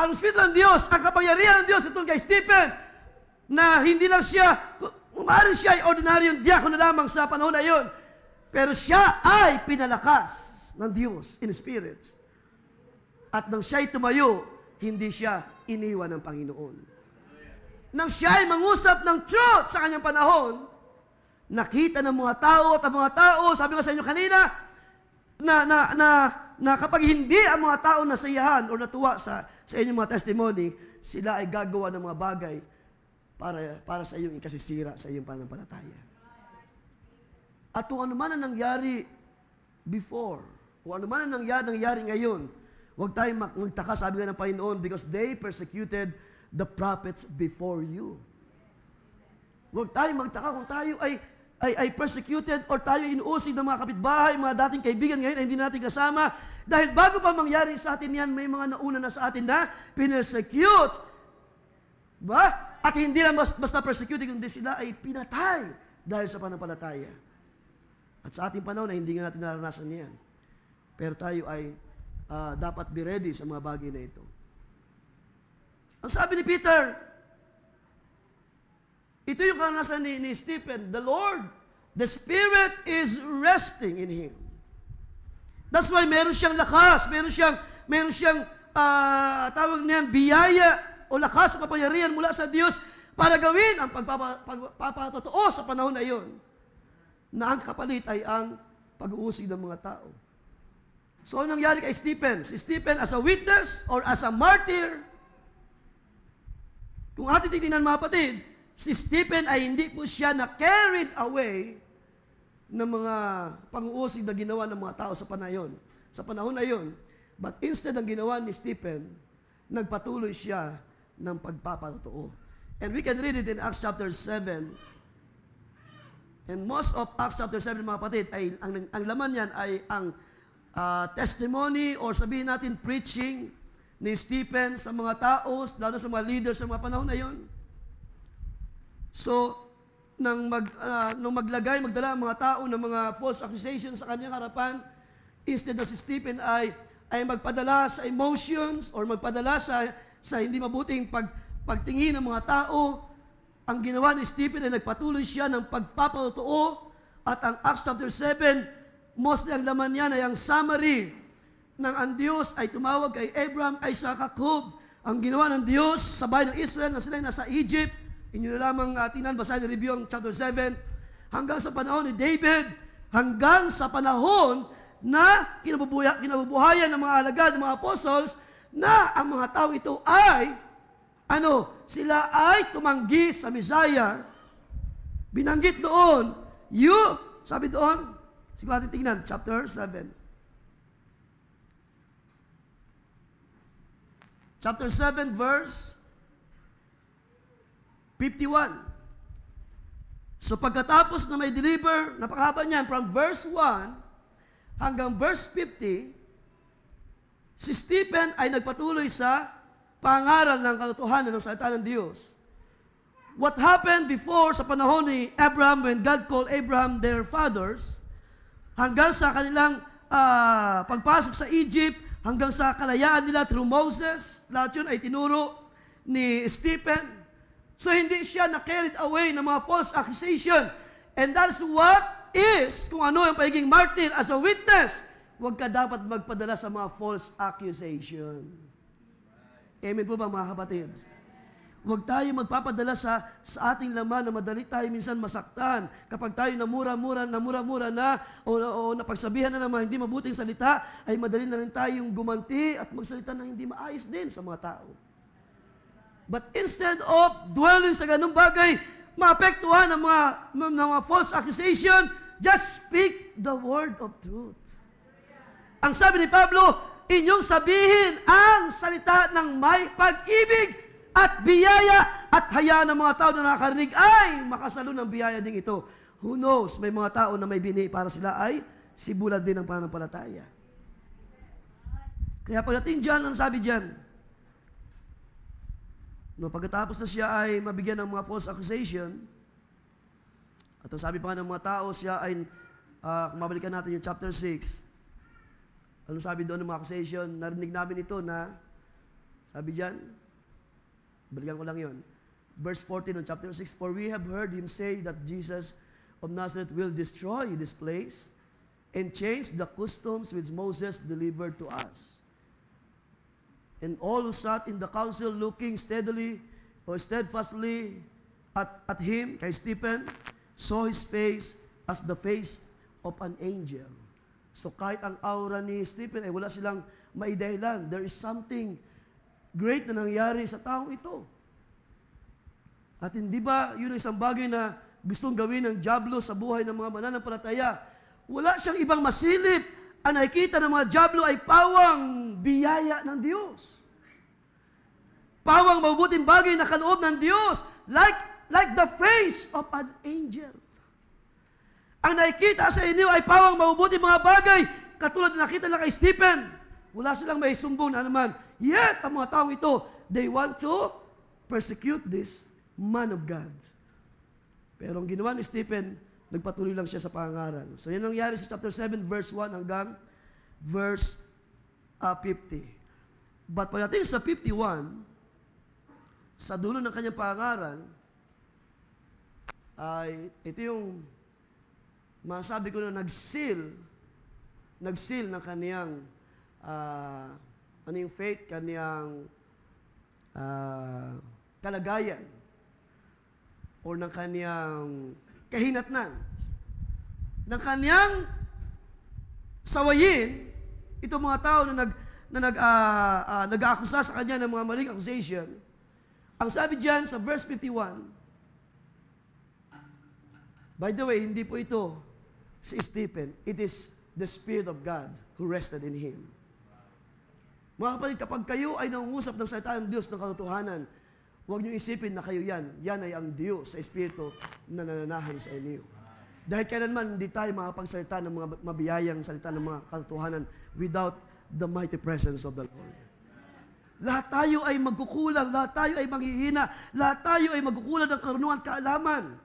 Ang Espiritu ng Diyos, ang kapangyarihan ng Diyos, tutulong kay Stephen, na hindi lang siya, maaaring siya ay ordinaryong diakono lamang sa panahon na iyon, pero siya ay pinalakas ng Diyos in Spirit. At nang siya ay tumayo, hindi siya iniwan ng Panginoon. Nang siya ay mangusap ng truth sa kanyang panahon, nakita ng mga tao at ang mga tao, sabi ko sa inyo kanina, na kapag hindi ang mga tao nasayahan o natuwa sa inyong mga testimony, sila ay gagawa ng mga bagay para sa iyong ikasisira sa iyong pananampalataya. At kung ano man ang nangyari before, o ano man ang nangyari ngayon, huwag tayong magtaka, sabi nga ng Panginoon, because they persecuted the prophets before you. Huwag tayong magtaka kung tayo ay persecuted or tayo inuusig ng mga kapitbahay, mga dating kaibigan ngayon ay hindi natin kasama. Dahil bago pa mangyari sa atin yan, may mga nauna na sa atin na pinersecute. Ba? At hindi lang basta persecuted, kundi sila ay pinatay dahil sa pananampalataya. At sa ating panahon ay hindi nga natin naranasan yan. Pero tayo ay dapat be ready sa mga bagay na ito. Ang sabi ni Peter, ito yung karanasan ni Stephen, the Lord, the Spirit is resting in him. That's why meron siyang lakas, meron siyang tawag niyan, biyaya o lakas o kapangyarihan mula sa Diyos para gawin ang pagpapatotoo sa panahon na iyon, na ang kapalit ay ang pag-uusig ng mga tao. So, ano nangyari kay Stephen? Si Stephen as a witness or as a martyr, kung ating titingnan mga kapatid, si Stephen ay hindi po siya na carried away ng mga pang-uusig na ginawa ng mga tao sa panahon na yun. But instead ang ginawa ni Stephen, nagpatuloy siya ng pagpapatotoo. And we can read it in Acts chapter 7. And most of Acts chapter 7, mga kapatid, ay ang laman yan ay ang testimony or sabihin natin preaching ni Stephen sa mga tao, lalo sa mga leaders sa mga panahon na yun. So, nung magdala ang mga tao ng mga false accusations sa kanyang harapan, instead na si Stephen ay magpadala sa emotions or magpadala sa hindi mabuting pagtingin ng mga tao, ang ginawa ni Stephen ay nagpatuloy siya ng pagpapatotoo. At ang Acts chapter 7, mostly ang laman niya ay ang summary ng ang Diyos ay tumawag kay Abraham, Isaac, Jacob. Ang ginawa ng Diyos sa bayan ng Israel na sila nasa Egypt. Inyo na lamang tingnan, basahin na review ang chapter 7. Hanggang sa panahon ni David, hanggang sa panahon na kinabubuhayan ng mga alagad, ng mga apostles, na ang mga tao ito ay, sila ay tumanggi sa Messiah. Binanggit doon, sabi doon, siguro natin tingnan, chapter 7. chapter 7, verse 51. So pagkatapos na may deliver, napakahaba niyan, from verse 1 hanggang verse 50, si Stephen ay nagpatuloy sa pangaral ng katotohanan ng salita ng Diyos. What happened before sa panahon ni Abraham when God called Abraham their fathers, hanggang sa kanilang pagpasok sa Egypt, hanggang sa kalayaan nila through Moses, lahat yun ay tinuro ni Stephen. So hindi siya na-carried away ng mga false accusation. And that's what is, kung ano yung pagiging martyr as a witness, huwag ka dapat magpadala sa mga false accusation. Amen po ba mga kapatid? Huwag tayo magpapadala sa ating laman na madali tayo minsan masaktan. Kapag tayo namura-mura na o napagsabihan na ng mga hindi mabuting salita, ay madali na rin tayong gumanti at magsalita na hindi maayos din sa mga tao. But instead of dwelling sa ganung bagay, maapektuhan ng mga false accusation, just speak the word of truth. Ang sabi ni Pablo, inyong sabihin ang salita ng may pag-ibig at biyaya at hayaan ng mga tao na nakakarinig ay makasalo ng biyaya ding ito. Who knows, may mga tao na may bini para sila ay sibulan din ng pananampalataya. Kaya pagdating dyan, ang sabi dyan, no, pagkatapos na siya ay mabigyan ng mga false accusation, at ang sabi pa ng mga tao, siya ay, kung mabalikan natin yung chapter 6, ano sabi doon ng mga accusation? Narinig namin ito na, sabi dyan, balikan ko lang yun. Verse 14 ng chapter 6, for we have heard him say that Jesus of Nazareth will destroy this place and change the customs which Moses delivered to us. And all who sat in the council looking steadily or steadfastly at him, kay Stephen, saw his face as the face of an angel. So kahit ang aura ni Stephen ay wala silang maidahilan, there is something great na nangyari sa taong ito. At hindi ba yun isang bagay na gustong gawin ng dyablo sa buhay ng mga mananampalataya? Wala siyang ibang masilip. Ang nakikita ng mga dyablo ay pawang biyaya ng Diyos. Pawang mabubuting bagay na kaloob ng Diyos. Like the face of an angel. Ang nakikita sa inyo ay pawang mabubuting mga bagay, katulad na nakita lang kay Stephen. Wala silang may sumbong na naman. Yet, ang mga taong ito, they want to persecute this man of God. Pero ang ginawa ni Stephen, nagpatuloy lang siya sa pangaral. So, yan ang nangyari sa chapter 7, verse 1 hanggang verse 50. But pagdating sa 51, sa dulo ng kanyang pangaral, ay ito yung masabi ko na nag-seal ng kaniyang ano yung faith, kaniyang kalagayan or ng kaniyang kahinatnan, ng kaniyang sawayin itong mga tao na nag-aakusa sa kanya ng mga maling accusation. Ang sabi diyan sa verse 51, by the way, hindi po ito si Stephen, it is the Spirit of God who rested in him. Mga kapatid, kapag kayo ay nangungusap ng salita ng Diyos ng katotohanan, huwag niyo isipin na kayo yan. Yan ay ang Diyos sa Espiritu na nananahan sa inyo. Dahil kailanman hindi tayo makapagsalita ng mga mabiyayang salita ng mga katotohanan without the mighty presence of the Lord. Lahat tayo ay magkukulang, lahat tayo ay manghihina, lahat tayo ay magkukulang ng karunungan at kaalaman.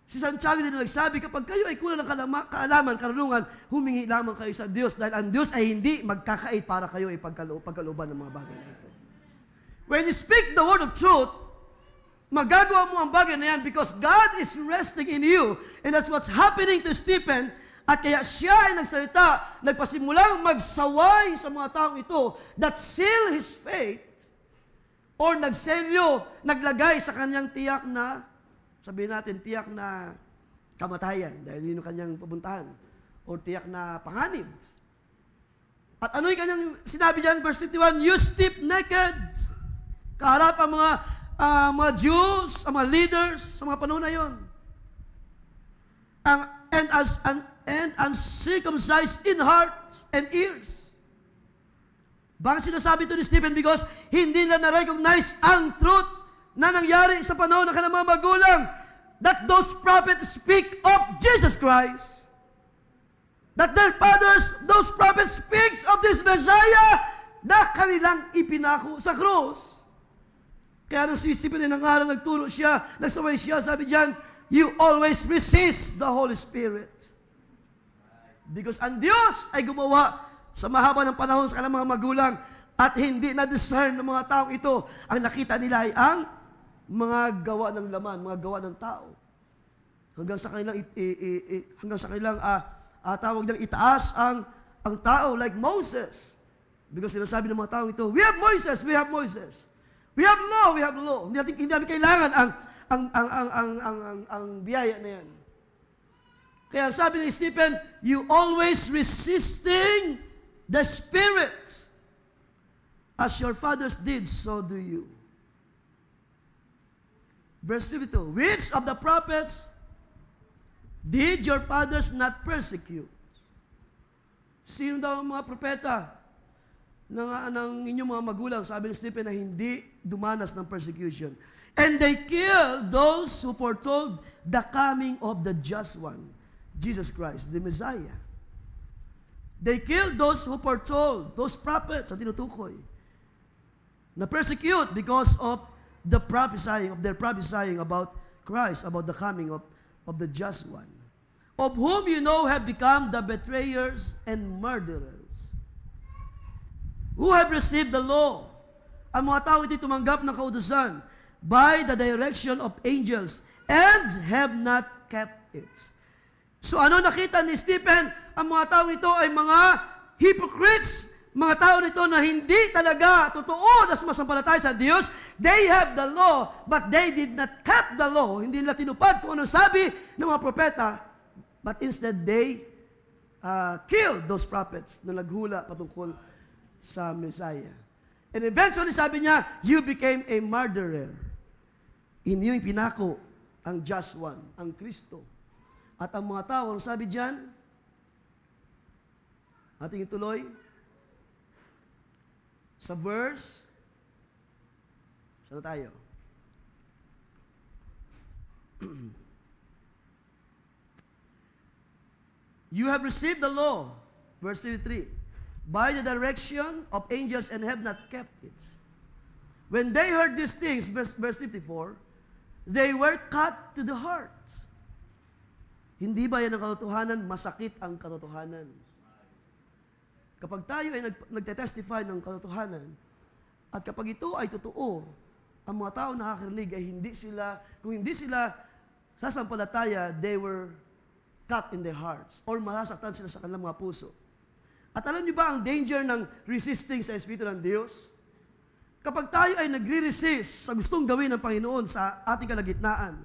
Si Santiago din nagsabi, kapag kayo ay kulang ng kaalaman, karunungan, humingi lamang kayo sa Diyos dahil ang Diyos ay hindi magkakait para kayo ay pagkalooban ng mga bagay na ito. When you speak the word of truth, magagawa mo ang bagay na yan because God is resting in you. And that's what's happening to Stephen. At kaya siya ay nagsalita, nagpasimulang magsaway sa mga taong ito that seal his faith or nagselyo, naglagay sa kanyang tiyak na, sabihin natin, tiyak na kamatayan dahil yun ang kanyang pupuntahan o tiyak na panganib. At ano yung kanyang sinabi dyan, verse 51, you steep naked. Kaharap ang mga Jews, ang mga leaders sa mga panahon na yun. And uncircumcised in heart and ears. Bakit sinasabi ito ni Stephen? Because hindi nila na-recognize ang truth na nangyari sa panahon ng kanilang mga magulang, that those prophets speak of Jesus Christ. That their fathers, those prophets speaks of this Messiah na kanilang ipinako sa krus. Kaya nang sisipin ng aral, nagturo siya, nagsaway siya, sabi diyan, you always resist the Holy Spirit. Because ang Diyos ay gumawa sa mahaba ng panahon sa kanilang mga magulang at hindi na-discern ng mga taong ito. Ang nakita nila ay ang mga gawa ng laman, mga gawa ng tao. Hanggang sa kanilang tawag niyang itaas ang tao like Moses. Because sinasabi ng mga tao ito, we have Moses, we have Moses. We have law, we have law. Hindi namin kailangan ang biyaya na yan. Kaya sabi ni Stephen, you always resisting the Spirit. As your fathers did, so do you. Verse 52, which of the prophets did your fathers not persecute? Sino daw ang mga propeta ng inyong mga magulang, sabi ni Stephen, na hindi dumanas ng persecution? And they killed those who foretold the coming of the just one, Jesus Christ, the Messiah. They killed those who foretold, those prophets na tinutukoy, na persecute because of their prophesying about Christ, about the coming of the just one, of whom you know have become the betrayers and murderers, who have received the law. Ang mga tao ito'y tumanggap ng kautusan by the direction of angels and have not kept it. So ano nakita ni Stephen? Ang mga tao ito ay mga hypocrites, mga tao nito na hindi talaga totoo na sumasampalataya sa Diyos. They have the law, but they did not keep the law. Hindi nila tinupad kung ano sabi ng mga propeta, but instead they killed those prophets na naghula patungkol sa Messiah. And eventually sabi niya, you became a murderer. Inyong pinako ang just one, ang Kristo. At ang mga tao, ang sabi diyan, ating ituloy, sa verse, saan tayo? You have received the law, verse 53, by the direction of angels and have not kept it. When they heard these things, verse 54, they were cut to the heart. Hindi ba yan ang katotohanan? Masakit ang katotohanan. Kapag tayo ay nagtetestify ng katotohanan, at kapag ito ay totoo, ang mga tao nakakarinig ay kung hindi sila sasampalataya, they were cut in their hearts, or masasaktan sila sa kanilang mga puso. At alam niyo ba ang danger ng resisting sa Espiritu ng Diyos? Kapag tayo ay nagre-resist sa gustong gawin ng Panginoon sa ating kalagitnaan,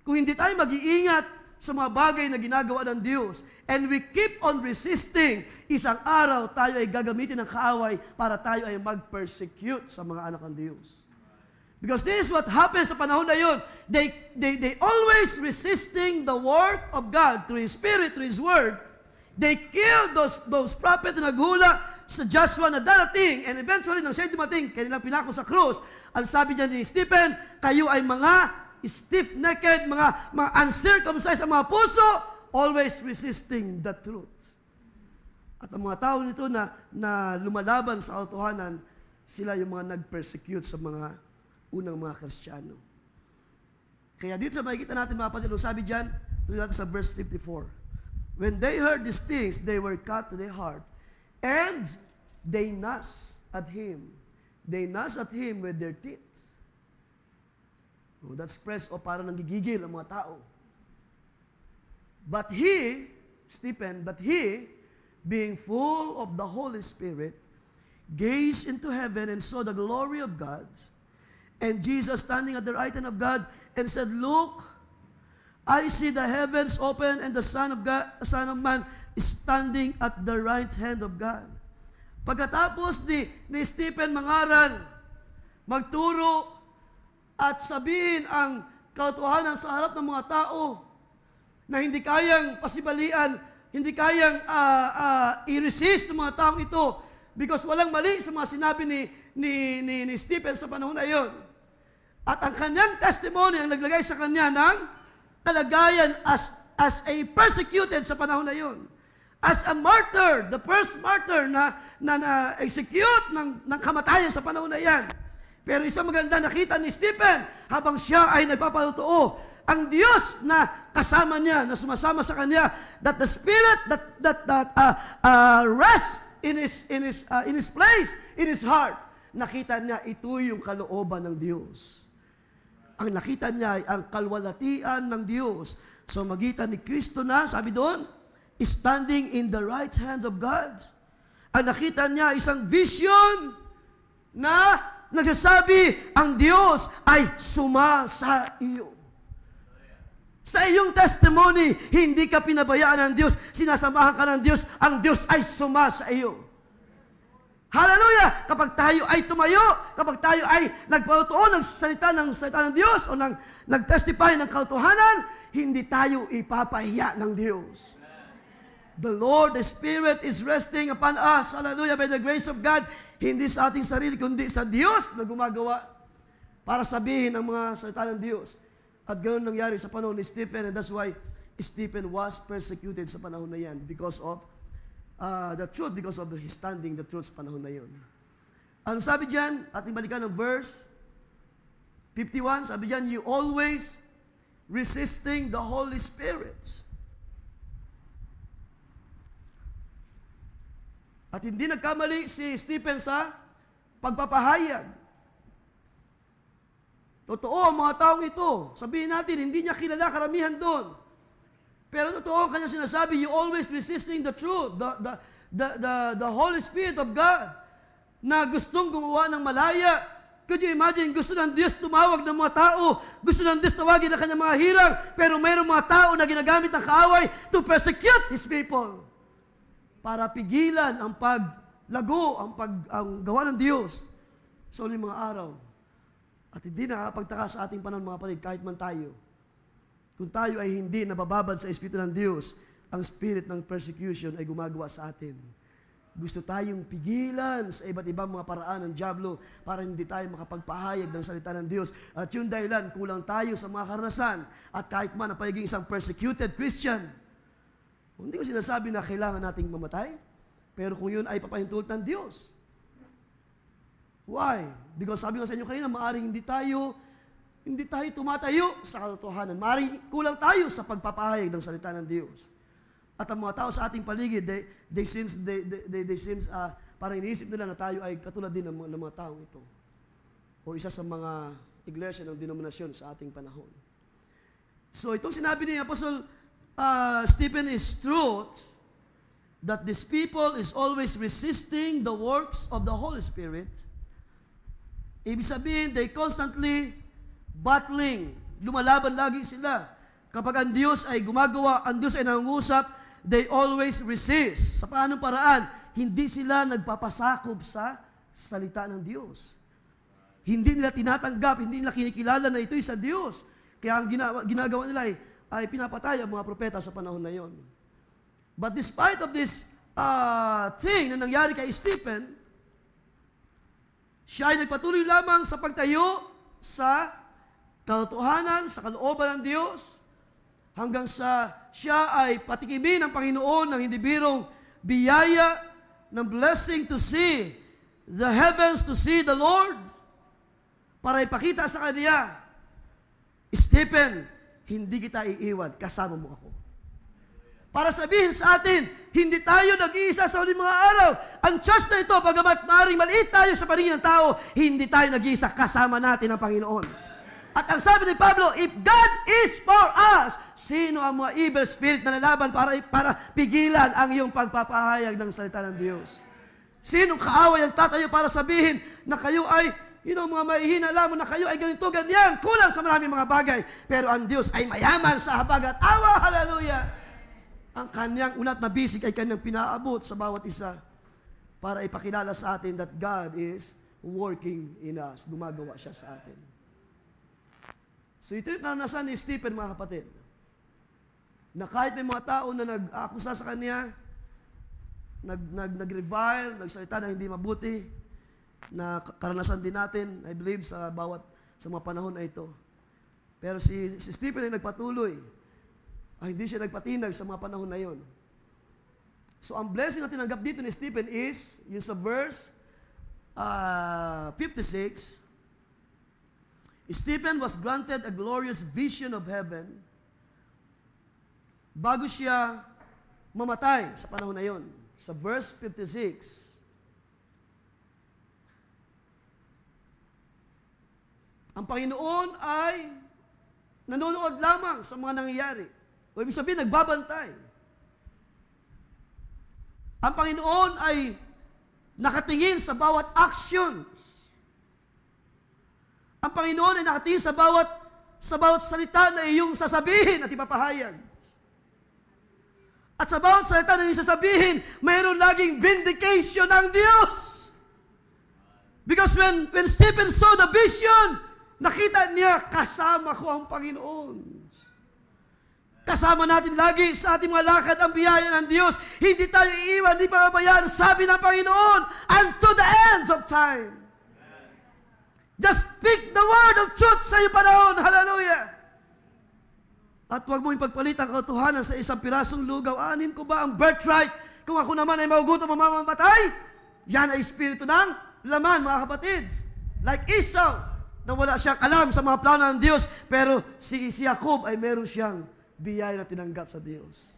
kung hindi tayo mag-iingat sa mga bagay na ginagawa ng Diyos, and we keep on resisting, isang araw tayo ay gagamitin ng kaaway para tayo ay mag-persecute sa mga anak ng Diyos. Because this is what happens sa panahon na yun. They always resisting the work of God through His Spirit, through His Word. They killed those prophets na naghula sa Joshua na darating, and eventually, nang siya'y dumating, kanilang pinako sa krus, ang sabi niya ni Stephen, kayo ay mga stiff-necked, mga uncircumcised ang mga puso, always resisting the truth. At ang mga tao nito na lumalaban sa katotohanan, sila yung mga nag-persecute sa mga unang mga Kristiyano. Kaya dito sa makikita natin mga kapatid, sabi dyan, tuloy natin sa verse 54. When they heard these things, they were cut to their heart, and they gnashed at him. They gnashed at him with their teeth. Oh, that's express o parang nanggigigil ang mga tao. But he, Stephen, being full of the Holy Spirit, gazed into heaven and saw the glory of God, and Jesus standing at the right hand of God, and said, Look, I see the heavens open, and the Son of Man is standing at the right hand of God. Pagkatapos ni Stephen mangaral, magturo, at sabihin ang katotohanan sa harap ng mga tao na hindi kayang pasibalian, hindi kayang i-resist ng mga taong ito, Because walang mali sa mga sinabi ni Stephen sa panahon na iyon. At ang kanyang testimony ang naglagay sa kanya ng kalagayan as a persecuted sa panahon na iyon. As a martyr, the first martyr na execute ng kamatayan sa panahon na iyan. Pero isang maganda nakita ni Stephen habang siya ay nagpapatutuo, ang Diyos na kasama niya, na sumasama sa kanya, that the Spirit that rests in his place, in his heart. Nakita niya, ito yung kalooban ng Diyos. Ang nakita niya ay ang kalwalatian ng Diyos sa magitan ni Kristo na, sabi doon, standing in the right hand of God. Ang nakita niya isang vision na nagsasabi, ang Diyos ay suma sa iyo. Sa iyong testimony, hindi ka pinabayaan ng Diyos, sinasamahan ka ng Diyos, ang Diyos ay suma sa iyo. Hallelujah! Kapag tayo ay tumayo, kapag tayo ay nagpatutuo ng salita ng Diyos o nag-testify ng katotohanan, hindi tayo ipapahiya ng Diyos. The Lord, the Spirit is resting upon us. Hallelujah! By the grace of God, hindi sa ating sarili, kundi sa Diyos na gumagawa para sabihin ang mga salita ng Diyos. At ganoon nangyari sa panahon ni Stephen, and that's why Stephen was persecuted sa panahon na yan because of the truth, because of his standing the truth sa panahon na yun. Ano sabi dyan? Ating balikan ng verse 51, sabi dyan, you always resisting the Holy Spirit. At hindi nagkamali si Stephen sa pagpapahayag. Totoo ang mga taong ito. Sabihin natin, hindi niya kilala karamihan doon. Pero totoo ang kanyang sinasabi, you always resisting the truth, the Holy Spirit of God, na gustong gumawa ng malaya. Could you imagine, gusto ng Diyos tumawag ng mga tao, gusto ng Diyos tawagin ang kanyang mga hirang, pero mayroong mga tao na ginagamit ng kaaway to persecute His people. Para pigilan ang paglago, ang gawa ng Diyos sa uling mga araw. At hindi nakakapagtaka sa ating panahon, mga kapatid, kahit man tayo. Kung tayo ay hindi nabababad sa Espiritu ng Diyos, ang spirit ng persecution ay gumagawa sa atin. Gusto tayong pigilan sa iba't ibang mga paraan ng dyablo para hindi tayo makapagpahayag ng salita ng Diyos. At yung dahilan, kulang tayo sa mga karanasan. At kahit man ang pagiging isang persecuted Christian, hindi ko sinasabi na kailangan nating mamatay, pero kung yun ay papahintulot ng Diyos. Why? Because sabi ko sa inyo kanina, maaaring hindi tayo tumatayo sa katotohanan. Maaaring kulang tayo sa pagpapahayag ng salita ng Diyos. At ang mga tao sa ating paligid, they seems parang iniisip nila na tayo ay katulad din ng mga taong ito. O isa sa mga iglesia ng denominasyon sa ating panahon. So itong sinabi ni Apostle Stephen is truth, that these people is always resisting the works of the Holy Spirit. Ibig sabihin, they constantly battling. Lumalaban lagi sila. Kapag ang Diyos ay gumagawa, ang Diyos ay nangungusap, they always resist. Sa paanong paraan? Hindi sila nagpapasakop sa salita ng Diyos. Hindi nila tinatanggap, hindi nila kinikilala na ito'y sa Diyos. Kaya ang ginagawa nila ay pinapatay ang mga propeta sa panahon na yon. But despite of this thing na nangyari kay Stephen, siya ay nagpatuloy lamang sa pagtayo sa katotohanan, sa kalooban ng Diyos, hanggang sa siya ay patikimin ng Panginoon ng hindi birong biyaya, ng blessing to see the heavens, to see the Lord, para ipakita sa kanya, Stephen, hindi kita iiwan, kasama mo ako. Para sabihin sa atin, hindi tayo nag-iisa sa huling mga araw. Ang church na ito, bagamat maaaring maliit tayo sa paningin ng tao, hindi tayo nag-iisa, kasama natin ang Panginoon. At ang sabi ni Pablo, if God is for us, sino ang mga evil spirit na lalaban para pigilan ang iyong pagpapahayag ng salita ng Diyos? Sinong kaaway ang tatayo para sabihin na kayo ay, mga mahihina lamang na kayo ay ganito, ganyan, kulang sa maraming mga bagay. Pero ang Diyos ay mayaman sa habag at awa, hallelujah! Ang kanyang ulat na bisig ay kanyang pinaabot sa bawat isa para ipakilala sa atin that God is working in us. Gumagawa siya sa atin. So ito yung karanasan ni Stephen, mga kapatid. Na kahit may mga tao na nag-akusa sa kanya, nag-revile, nagsalita na hindi mabuti, na karanasan din natin, I believe, sa mga panahon na ito. Pero si Stephen ay nagpatuloy. Hindi siya nagpatinag sa mga panahon na yon. So, ang blessing na tinanggap dito ni Stephen is, yung sa verse 56, Stephen was granted a glorious vision of heaven bago siya mamatay sa panahon na yon. Sa verse 56, ang Panginoon ay nanonood lamang sa mga nangyayari. O ibig sabihin, nagbabantay. Ang Panginoon ay nakatingin sa bawat actions. Ang Panginoon ay nakatingin sa bawat salita na iyong sasabihin at ipapahayag. At sa bawat salita na iyong sasabihin, mayroon laging vindication ng Diyos. Because when Stephen saw the vision, nakita niya, kasama ko ang Panginoon. Kasama natin lagi sa ating mga lakad ang biyaya ng Diyos. Hindi tayo iiwan, hindi pababayaan, sabi ng Panginoon, unto the ends of time. Just speak the word of truth sa iyong panahon. Hallelujah! At huwag mo ipagpalit ang katotohanan sa isang pirasong lugaw. Aanin ko ba ang birthright? Kung ako naman ay magugutom o mamamatay? Yan ay espiritu ng laman, mga kapatid. Like Esau, na wala siyang alam sa mga plano ng Diyos, pero si Jacob ay meron siyang biyaya na tinanggap sa Diyos.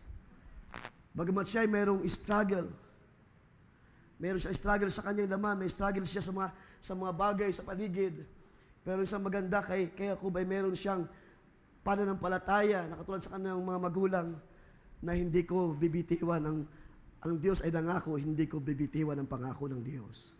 Bagamat siya ay merong struggle. Meron siya struggle sa kanyang laman, may struggle siya sa mga bagay sa paligid. Pero isang maganda kay Jacob ay meron siyang pananampalataya na katulad sa kanyang mga magulang na hindi ko bibitiwan ang Diyos ay nangako, hindi ko bibitiwan ang pangako ng Diyos.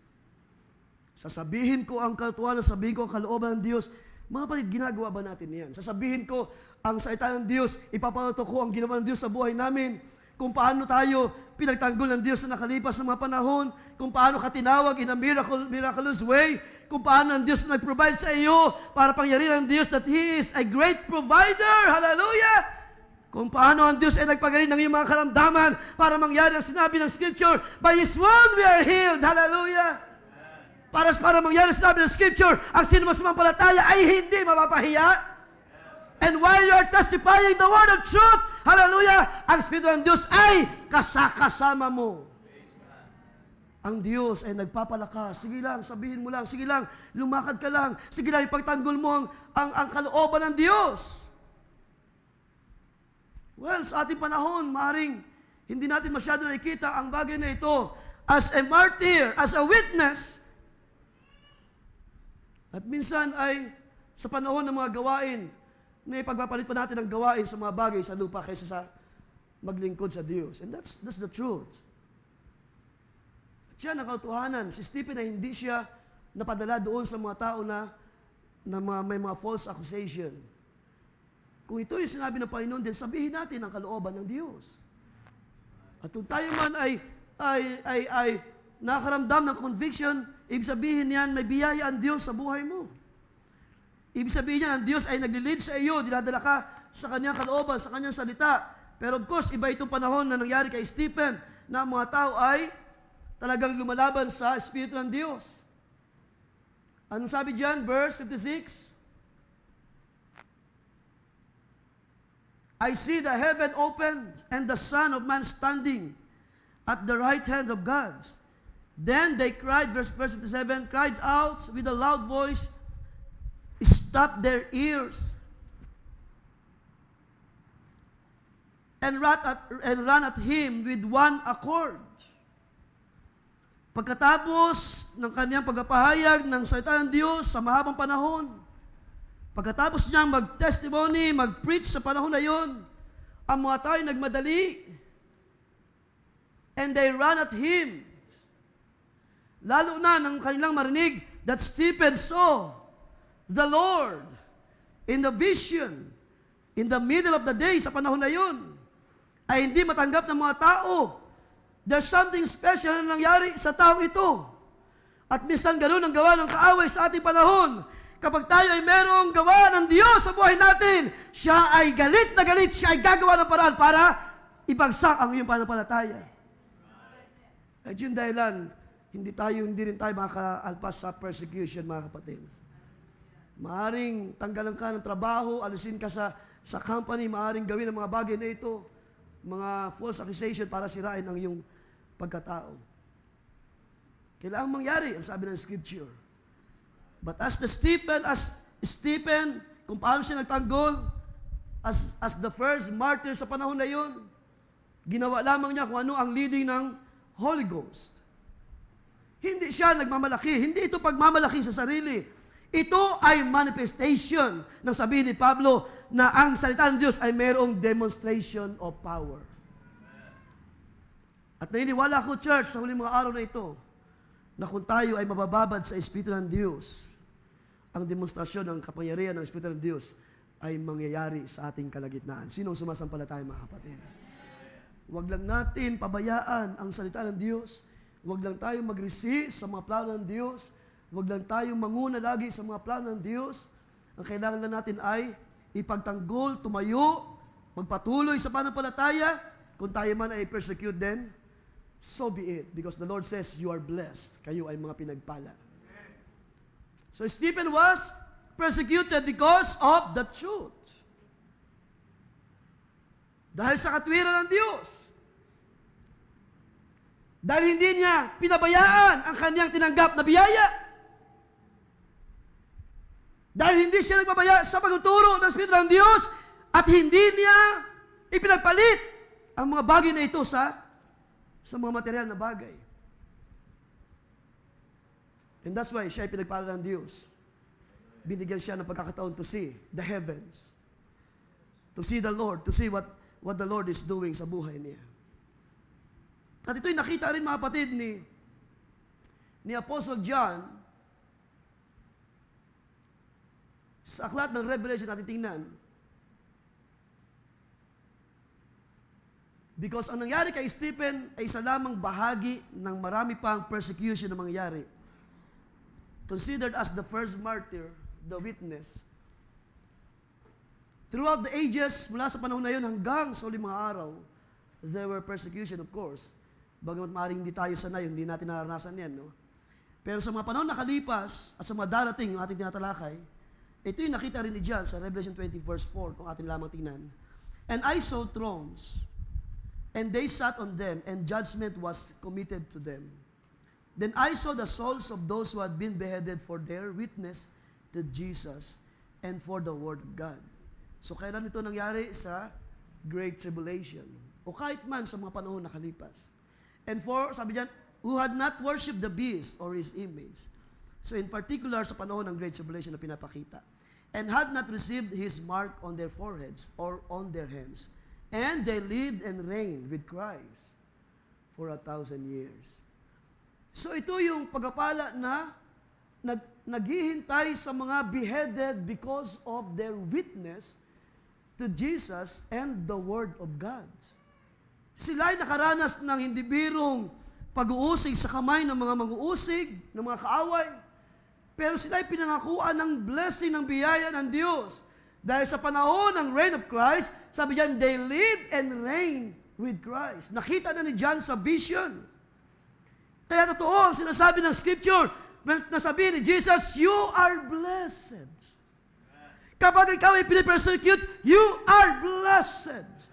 Sasabihin ko ang katotohanan, sasabihin ko ang kalooban ng Diyos. Mga kapatid, ginagawa ba natin yan? Sasabihin ko ang salita ng Diyos, ipapalato ko ang ginawa ng Diyos sa buhay namin. Kung paano tayo pinagtanggol ng Diyos na nakalipas ng mga panahon, kung paano ka tinawag in a miraculous way, kung paano ang Diyos nag-provide sa iyo para pangyarihan ng Diyos that He is a great provider. Hallelujah! Kung paano ang Diyos ay nagpagaling ng iyong mga karamdaman para mangyari ang sinabi ng Scripture, by His word we are healed. Hallelujah! Para mangyari sinabi ng Scripture, ang sino man sumampalataya ay hindi mapapahiya. And while you are testifying the word of truth, hallelujah, ang Espiritu ng Diyos ay kasama mo. Ang Diyos ay nagpapalakas. Sige lang, sabihin mo lang. Sige lang, lumakad ka lang. Sige lang, ipagtanggol mo ang kalooban ng Diyos. Well, sa ating panahon, maaaring hindi natin masyado nakikita ang bagay na ito as a martyr, as a witness. At minsan ay sa panahon ng mga gawain, na ipagpapalit pa natin ang gawain sa mga bagay sa lupa kaysa sa maglingkod sa Diyos. And that's the truth. At yan ang katotohanan. Si Stephen ay hindi siya napadala doon sa mga tao na may mga false accusation. Kung ito yung sinabi ng Panginoon, din sabihin natin ang kalooban ng Diyos. At kung tayo man ay nakaramdam ng conviction, ibig sabihin yan, may biyaya ang Diyos sa buhay mo. Ibig sabihin yan, ang Diyos ay nagli-lead sa iyo, dinadala ka sa kanyang kalooban, sa kanyang salita. Pero of course, iba itong panahon na nangyari kay Stephen, na ang mga tao ay talagang lumalaban sa Espiritu ng Diyos. Anong sabi dyan? Verse 56. I see the heaven opened and the Son of Man standing at the right hand of God. Then they cried, verse 57, cried out with a loud voice, stopped their ears, and ran at him with one accord. Pagkatapos ng kanyang pagpapahayag ng salita ng Diyos sa mahabang panahon, pagkatapos niyang mag-testimony, mag-preach sa panahon na yon, ang mga tao ay nagmadali, and they ran at him. Lalo na nang kanilang marinig that Stephen saw the Lord in the vision, in the middle of the day, sa panahon na yun, ay hindi matanggap ng mga tao. There's something special na nangyari sa taong ito. At minsan ganun ang gawa ng kaaway sa ating panahon. Kapag tayo ay merong gawa ng Diyos sa buhay natin, siya ay galit na galit, siya ay gagawa ng paraan para ibagsak ang iyong pananampalataya. At yung dahilan, hindi rin tayo makakaalpas sa persecution, mga kapatid. Maaring tanggalan ka ng trabaho, alisin ka sa company, maaring gawin ang mga bagay na ito, mga false accusation para sirain ang iyong pagkatao. Kailangang mangyari, ang sabi ng Scripture. But as Stephen, kung paano siya nagtanggol, as the first martyr sa panahon na yun, ginawa lamang niya kung ano ang leading ng Holy Ghost. Hindi siya nagmamalaki. Hindi ito pagmamalaki sa sarili. Ito ay manifestation ng sabihin ni Pablo na ang salita ng Diyos ay mayroong demonstration of power. At naniniwala ko, church, sa huling mga araw na ito, na kung tayo ay mabababad sa Espiritu ng Diyos, ang demonstrasyon ng kapangyarihan ng Espiritu ng Diyos ay mangyayari sa ating kalagitnaan. Sinong sumasampalataya, mga kapatid? Huwag lang natin pabayaan ang salita ng Diyos. Huwag lang tayong mag-resist sa mga plano ng Diyos. Huwag lang tayong manguna lagi sa mga plano ng Diyos. Ang kailangan lang natin ay ipagtanggol, tumayo, magpatuloy sa pananampalataya. Kung tayo man ay persecute din, so be it. Because the Lord says, you are blessed. Kayo ay mga pinagpala. So Stephen was persecuted because of the truth. Dahil sa katwiran ng Diyos. Dahil hindi niya pinabayaan ang kanyang tinanggap na biyaya. Dahil hindi siya nagbabaya sa pagtuturo ng Espiritu ng Diyos at hindi niya ipinagpalit ang mga bagay na ito sa mga material na bagay. And that's why siya ay pinagpala ng Diyos. Binigyan siya ng pagkakataon to see the heavens. To see the Lord, to see what the Lord is doing sa buhay niya. At ito'y nakita rin, mga kapatid, ni Apostle John sa aklat ng Revelation natin tingnan. Because ang nangyari kay Stephen ay isa lamang bahagi ng marami pang persecution na mangyari. Considered as the first martyr, the witness. Throughout the ages, mula sa panahon na yun hanggang sa uling mga araw, there were persecution, of course. Bagamat maaaring hindi tayo sanay, hindi natin naranasan yan, no? Pero sa mga panahon nakalipas at sa mga darating ng ating tinatalakay, ito yung nakita rin ni John sa Revelation 20 verse 4, kung atin lamang tingnan. And I saw thrones, and they sat on them, and judgment was committed to them. Then I saw the souls of those who had been beheaded for their witness to Jesus and for the word of God. So kailan ito nangyari? Sa Great Tribulation. O kahit man sa mga panahon nakalipas. And for, sabi diyan, who had not worshipped the beast or his image. So in particular, sa panahon ng Great Tribulation na pinapakita. And had not received his mark on their foreheads or on their hands. And they lived and reigned with Christ for 1,000 years. So ito yung pagpapala na naghihintay sa mga beheaded because of their witness to Jesus and the Word of God. Sila ay nakaranas ng hindi birong pag-uusig sa kamay ng mga mag-uusig, ng mga kaaway. Pero sila ay pinangakuan ng blessing, ng biyaya ng Diyos. Dahil sa panahon ng reign of Christ, sabi diyan, they live and reign with Christ. Nakita na ni John sa vision. Kaya totoo ang sinasabi ng Scripture, nasabi ni Jesus, you are blessed. Kapag ikaw ay pinipersecute, you are blessed.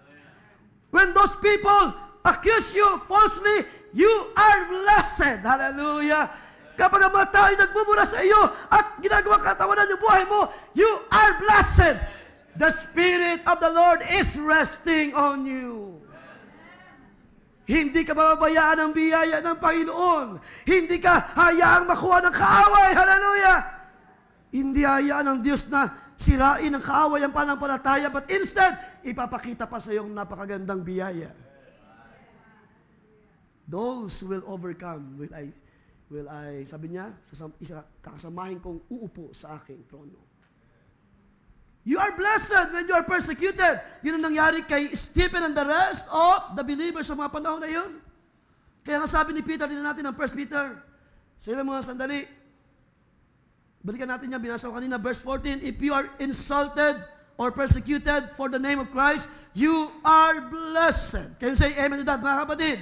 When those people accuse you falsely, you are blessed. Hallelujah. Kapag ang mga tao ay nagmumura sa iyo at ginagawa katawanan yung buhay mo, you are blessed. The Spirit of the Lord is resting on you. Hindi ka mababayaan ng biyaya ng Panginoon. Hindi ka hayaang makuha ng kaaway. Hallelujah. Hindi hayaan ng Diyos na sirain ng kaaway ang pananampalataya, but instead, ipapakita pa sa iyong napakagandang biyaya. Those will overcome, will I, sabi niya, kakasamahin kong uupo sa aking trono. You are blessed when you are persecuted. Yun ang nangyari kay Stephen and the rest of the believers sa mga panahon na yun. Kaya nga sabi ni Peter, tingnan natin ang 1 Peter. Sa ilang mga sandali. Balikan natin yan, binasa ko kanina, verse 14. If you are insulted or persecuted for the name of Christ, you are blessed. Can you say amen to that, mga kapatid?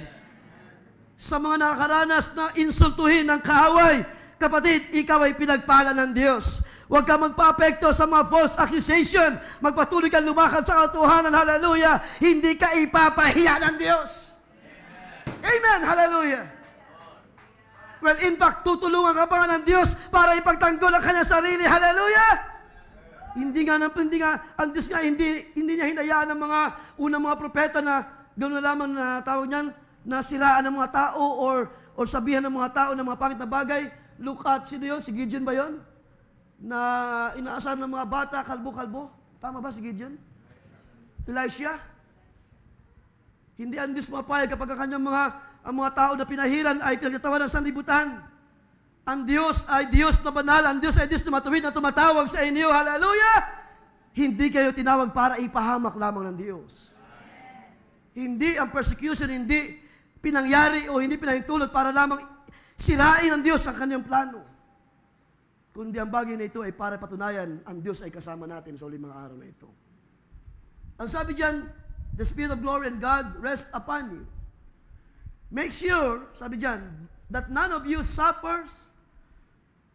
sa mga nakakaranas na insultuhin ng kaaway. Kapatid, ikaw ay pinagpala ng Diyos. Huwag ka magpa-apekto sa mga false accusation. Magpatuloy kang lumakad sa katotohanan. Hallelujah. Hindi ka ipapahiya ng Diyos. Amen. Hallelujah. Well, in fact, tutulungan ka pa ng Diyos para ipagtanggol ang kanyang sarili. Hallelujah. Hindi nga, ang Diyos nga, hindi niya hinayaan ng mga unang mga propeta na gano'n lamang na tawag niyan, na siraan ng mga tao or sabihan ng mga tao ng mga pangit na bagay. Look at, sino yun? Si Gideon ba yun? Na inaasahan ng mga bata, kalbo-kalbo. Tama ba si Gideon? Elisha? Hindi ang Diyos mapayag kapag ang mga tao na pinahiran ay pinagtatawan ng sanlibutan. Ang Diyos ay Diyos na banal. Ang Diyos ay Diyos na matuwid na tumatawag sa inyo. Hallelujah! Hindi kayo tinawag para ipahamak lamang ng Diyos. Hindi ang persecution, hindi pinangyari o hindi pinahintulot para lamang sirain ng Diyos ang kanyang plano. Kundi ang bagay na ito ay para patunayan ang Diyos ay kasama natin sa uling mga araw na ito. Ang sabi diyan, the Spirit of glory and God rest upon you. Make sure, sabi diyan, that none of you suffers.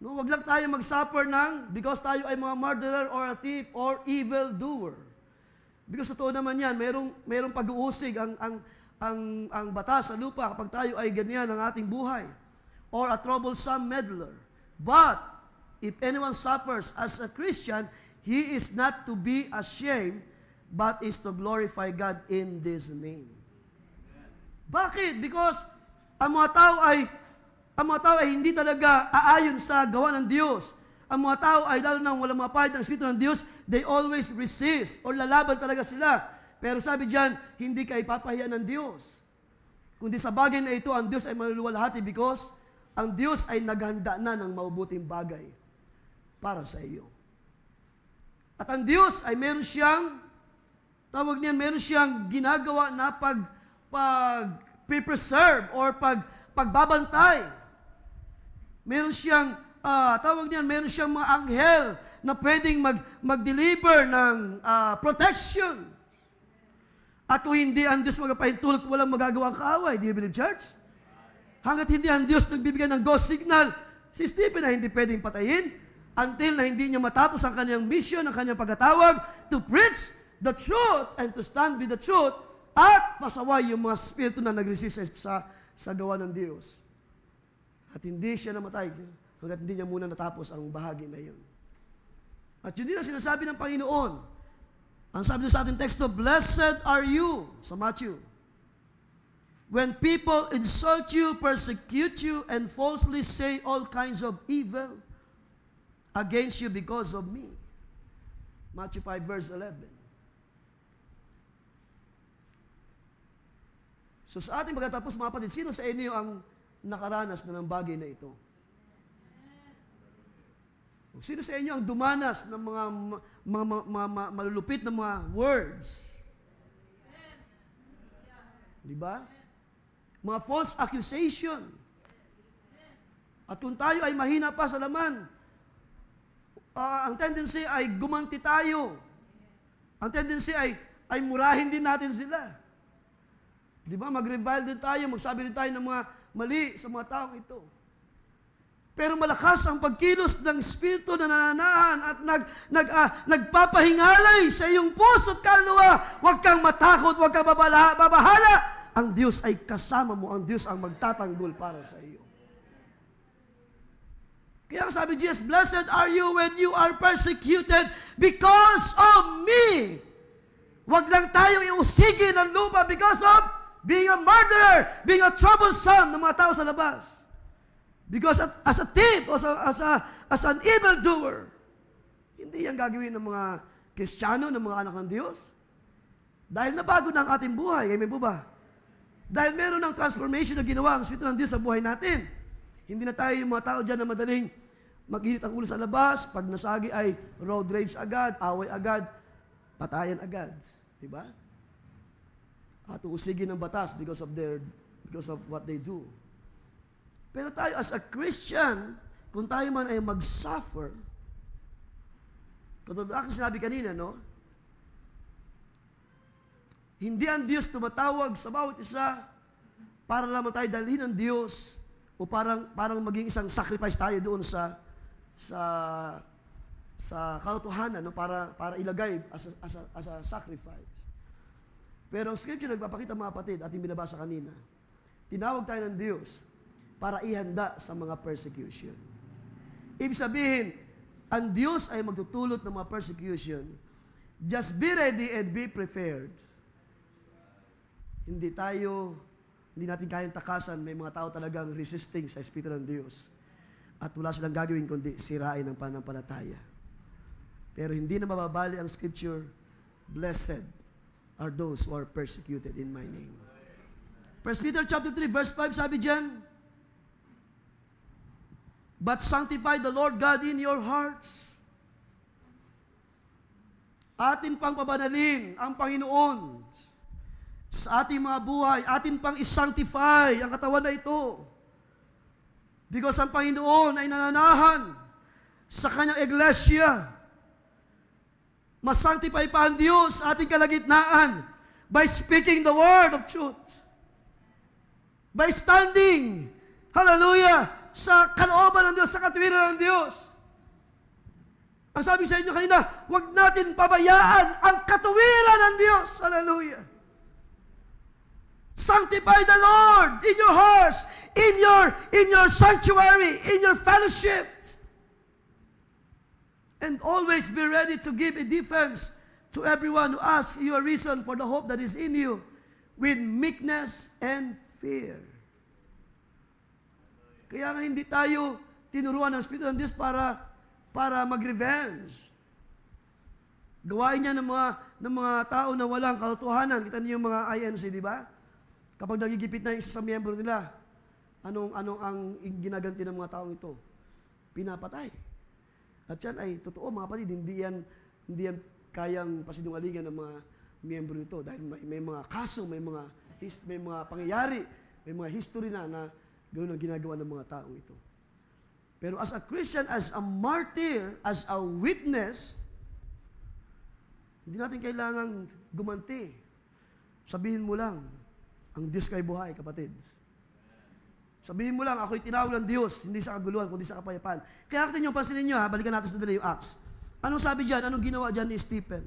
No, wag lang tayo mag-suffer because tayo ay mga murderer or a thief or evil doer. Because totoo naman yan, mayroong pag-uusig ang batas sa lupa kapag tayo ay ganyan ang ating buhay. Or a troublesome meddler. But, if anyone suffers as a Christian, he is not to be ashamed, but is to glorify God in this name. Bakit? Because ang mga tao ay hindi talaga aayon sa gawa ng Diyos. Ang mga tao ay lalo nang walang mapahid ng Espiritu ng Diyos, they always resist or lalaban talaga sila. Pero sabi diyan, hindi ka ipapahiya ng Diyos. Kundi sa bagay na ito, ang Diyos ay maluluwalhati because ang Diyos ay naghanda na ng mabubuting bagay para sa iyo. At ang Diyos ay meron siyang ginagawa na pag-preserve or pagbabantay. Meron siyang, meron siyang mga anghel na pwedeng mag-deliver ng protection. At kung hindi ang Diyos magpahintulot, walang magagawang kaaway. Do you believe, church? Hanggat hindi ang Diyos nagbibigay ng go signal, si Stephen ay hindi pwedeng patayin until na hindi niya matapos ang kanyang mission, ang kanyang pagkatawag to preach the truth and to stand with the truth at pasaway yung mga spirito na nag-resist sa gawa ng Diyos. At hindi siya namatay hanggat hindi niya muna natapos ang bahagi na yun. At yun din ang sinasabi ng Panginoon. Ang sabi sa ating teksto, blessed are you, sa Matthew, when people insult you, persecute you, and falsely say all kinds of evil against you because of me. Matthew 5 verse 11. So sa ating pagkatapos mga kapatid, sino sa inyo ang nakaranas na ng bagay na ito? Sino sa inyo ang dumanas ng mga malulupit na mga words? Di ba? Mga false accusation. At kung tayo ay mahina pa sa laman, ang tendency ay gumanti tayo. Ang tendency ay murahin din natin sila. Di ba? Mag-revile din tayo, magsabi din tayo ng mga mali sa mga taong ito. Pero malakas ang pagkilos ng Espiritu na nananahan at nagpapahingalay sa iyong puso at kaluluwa. Huwag kang matakot, huwag kang babahala. Ang Diyos ay kasama mo. Ang Diyos ang magtatanggol para sa iyo. Kaya ang sabi Jesus, blessed are you when you are persecuted because of me. Huwag lang tayo iusigi ng lupa because of being a murderer, being a troublesome ng mga tao sa labas. Because as a thief, as an evildoer, hindi yan gagawin ng mga Kristiyano, ng mga anak ng Diyos. Dahil nabago na ang ating buhay. Amen po ba? Dahil meron ng transformation na ginawa ang Espiritu ng Diyos sa buhay natin. Hindi na tayo yung mga tao dyan na madaling mag-init ang ulo sa labas, pag nasagi ay road rage agad, away agad, patayan agad. Diba? At uusigin ng batas because of what they do. Pero tayo as a Christian, kung tayo man ay mag-suffer, katulad aking sinabi kanina, no? Hindi ang Diyos tumatawag sa bawat isa para lamang tayo dalhin ng Diyos o parang maging isang sacrifice tayo doon sa katotohanan, no? para ilagay as a sacrifice. Pero ang scripture nagpapakita, mga kapatid, ating binabasa kanina, tinawag tayo ng Diyos para ihanda sa mga persecution. Ibig sabihin, ang Diyos ay magtutulot ng mga persecution. Just be ready and be prepared. Hindi natin kayang takasan. May mga tao talagang resisting sa Espiritu ng Diyos. At wala silang gagawin kundi sirain ang pananampalataya. Pero hindi na mababali ang scripture, blessed are those who are persecuted in my name. 1 Peter chapter 3, verse 5, sabi dyan, but sanctify the Lord God in your hearts. Atin pang pabanalin ang Panginoon sa ating mga buhay. Atin pang isanctify ang katawan na ito. Because ang Panginoon ay nananahan sa kanyang iglesia. Masanctify pa ang Diyos ating kalagitnaan by speaking the word of truth. By standing, hallelujah, sa kalooban ng Diyos, sa katuwiran ng Diyos. Ang sabi sa inyo kanina, huwag natin pabayaan ang katuwiran ng Diyos. Hallelujah. Sanctify the Lord in your hearts, in your sanctuary, in your fellowship. And always be ready to give a defense to everyone who asks you a reason for the hope that is in you with meekness and fear. Kaya nga hindi tayo tinuruan ng Espiritu ng Diyos para mag-revenge. Gawain niya ng mga tao na walang katotohanan. Kita niyo yung mga INC, di ba? Kapag nagigipit na yung isa sa miyembro nila, anong ang ginaganti ng mga taong ito? Pinapatay. At yan ay totoo, mga kapatid, hindi yan kayang pasinungalingan ng mga miyembro nito dahil may mga kaso, may mga pangyayari, may mga history na ganoon ang ginagawa ng mga taong ito. Pero as a Christian, as a martyr, as a witness, hindi natin kailangang gumanti. Sabihin mo lang, ang Diyos kay buhay, kapatid. Sabihin mo lang, ako'y tinawag ng Diyos, hindi sa kaguluhan, kundi sa kapayapaan. Kaya natin yung pansinin nyo, balikan natin sa dali yung Acts. Anong sabi dyan? Anong ginawa dyan ni Stephen?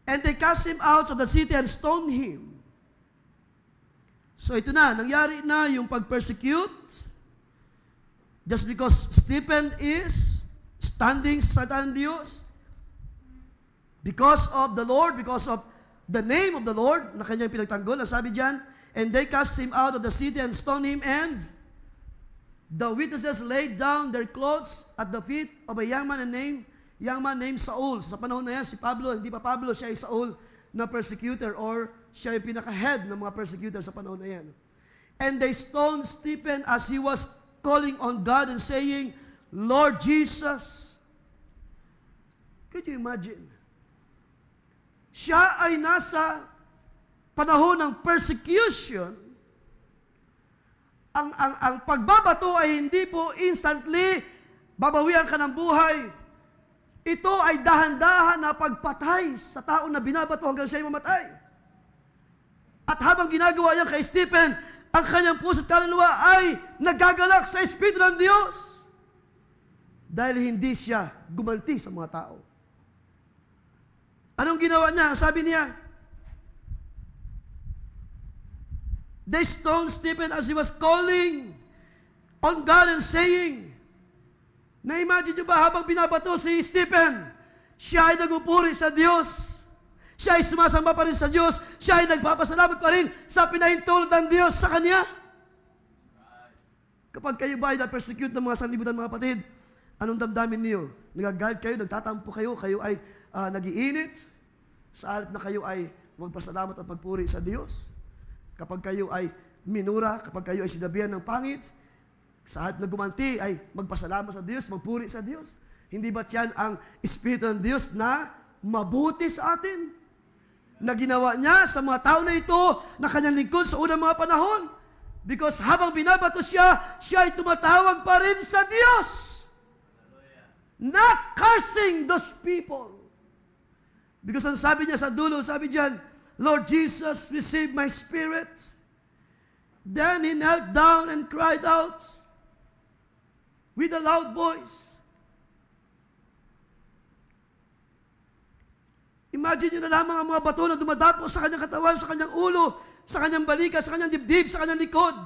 And they cast him out of the city and stoned him. So ito na, nangyari na yung pag-persecute just because Stephen is standing sa salita ng Diyos because of the Lord, because of the name of the Lord na kanyang pinagtanggol. Ang sabi dyan, and they cast him out of the city and stoned him, and the witnesses laid down their clothes at the feet of a young man named Saul. Sa panahon na yan, si Pablo, hindi pa Pablo, siya ay Saul na persecutor, or siya ay pinaka-head ng mga persecutor sa panahon na yan. And they stoned Stephen as he was calling on God and saying, Lord Jesus. Could you imagine? Siya ay nasa panahon ng persecution. Ang pagbabato ay hindi po instantly babawian ka ng buhay. Ito ay dahan-dahan na pagpatay sa tao na binabato hanggang siya ay mamatay. At habang ginagawa niya kay Stephen, ang kanyang puso at kaluluwa ay nagagalak sa Espiritu ng Diyos. Dahil hindi siya gumanti sa mga tao. Anong ginawa niya? Sabi niya, they stoned Stephen as he was calling on God and saying, na-imagine nyo ba habang binabato si Stephen, siya ay nagpupuri sa Diyos. Siya ay sumasamba pa rin sa Diyos. Siya ay nagpapasalamat pa rin sa pinahintulot ng Diyos sa Kanya. Kapag kayo ba ay na-persecute ng mga sanlibutan, mga kapatid, anong damdamin niyo? Nagagalit kayo, nagtatampo kayo, kayo ay nag-iinit, sa halip na kayo ay magpasalamat at magpuri sa Diyos. Kapag kayo ay minura, kapag kayo ay sinabihan ng pangit, sa halip na gumanti ay magpasalamat sa Diyos, magpuri sa Diyos. Hindi ba't yan ang Espiritu ng Diyos na mabuti sa atin? Na ginawa niya sa mga tao na ito na kanyang lingkod sa unang mga panahon. Because habang binabato siya, siya ay tumatawag pa rin sa Diyos. Not cursing those people. Because ang sabi niya sa dulo, sabi diyan, Lord Jesus, receive my spirit. Then he knelt down and cried out with a loud voice. Imagine nyo na lamang ang mga bato na dumadapo sa kanyang katawan, sa kanyang ulo, sa kanyang balikat, sa kanyang dibdib, sa kanyang likod.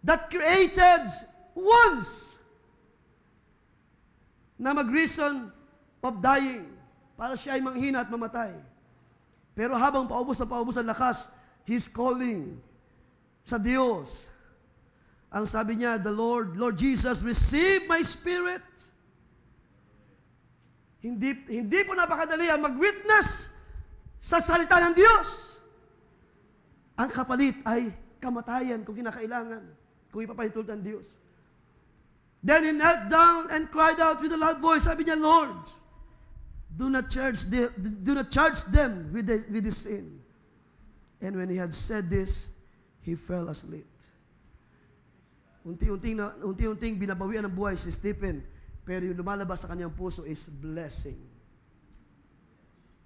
That created wounds na mag-reason of dying para siya ay manghina at mamatay. Pero habang paubos ang lakas, he's calling sa Diyos. Ang sabi niya, the Lord Jesus, receive my spirit. Hindi po napakadali ang mag-witness sa salita ng Diyos. Ang kapalit ay kamatayan kung kinakailangan, kung ipapahintulot ng Diyos. Then he knelt down and cried out with a loud voice. Sabi niya, Lord, do not charge them with this sin. And when he had said this, he fell asleep. Unti-unting binabawian ng buhay si Stephen, pero yung lumalabas sa kanyang puso is blessing.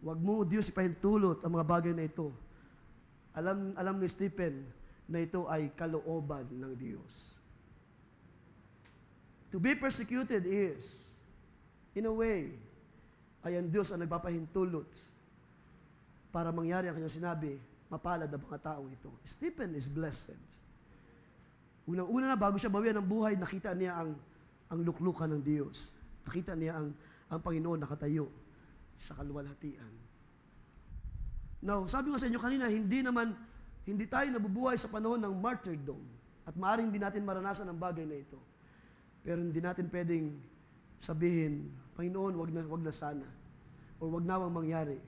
Huwag mo, Diyos, ipahintulot ang mga bagay na ito. Alam ni Stephen na ito ay kalooban ng Diyos. To be persecuted is, in a way, ay ang Diyos ang nagpapahintulot para mangyari ang kanyang sinabi, mapalad ang mga taong ito. Stephen is blessed. Unang-una na, bago siya bawian ng buhay, nakita niya ang luklukan ng Diyos. Nakita niya ang Panginoon nakatayo sa kaluwalhatian. Now, sabi ko sa inyo kanina, hindi tayo nabubuhay sa panahon ng martyrdom. At maaaring hindi natin maranasan ang bagay na ito. Pero hindi natin pwedeng sabihin, Panginoon, wag na sana. O wag nawang mangyari.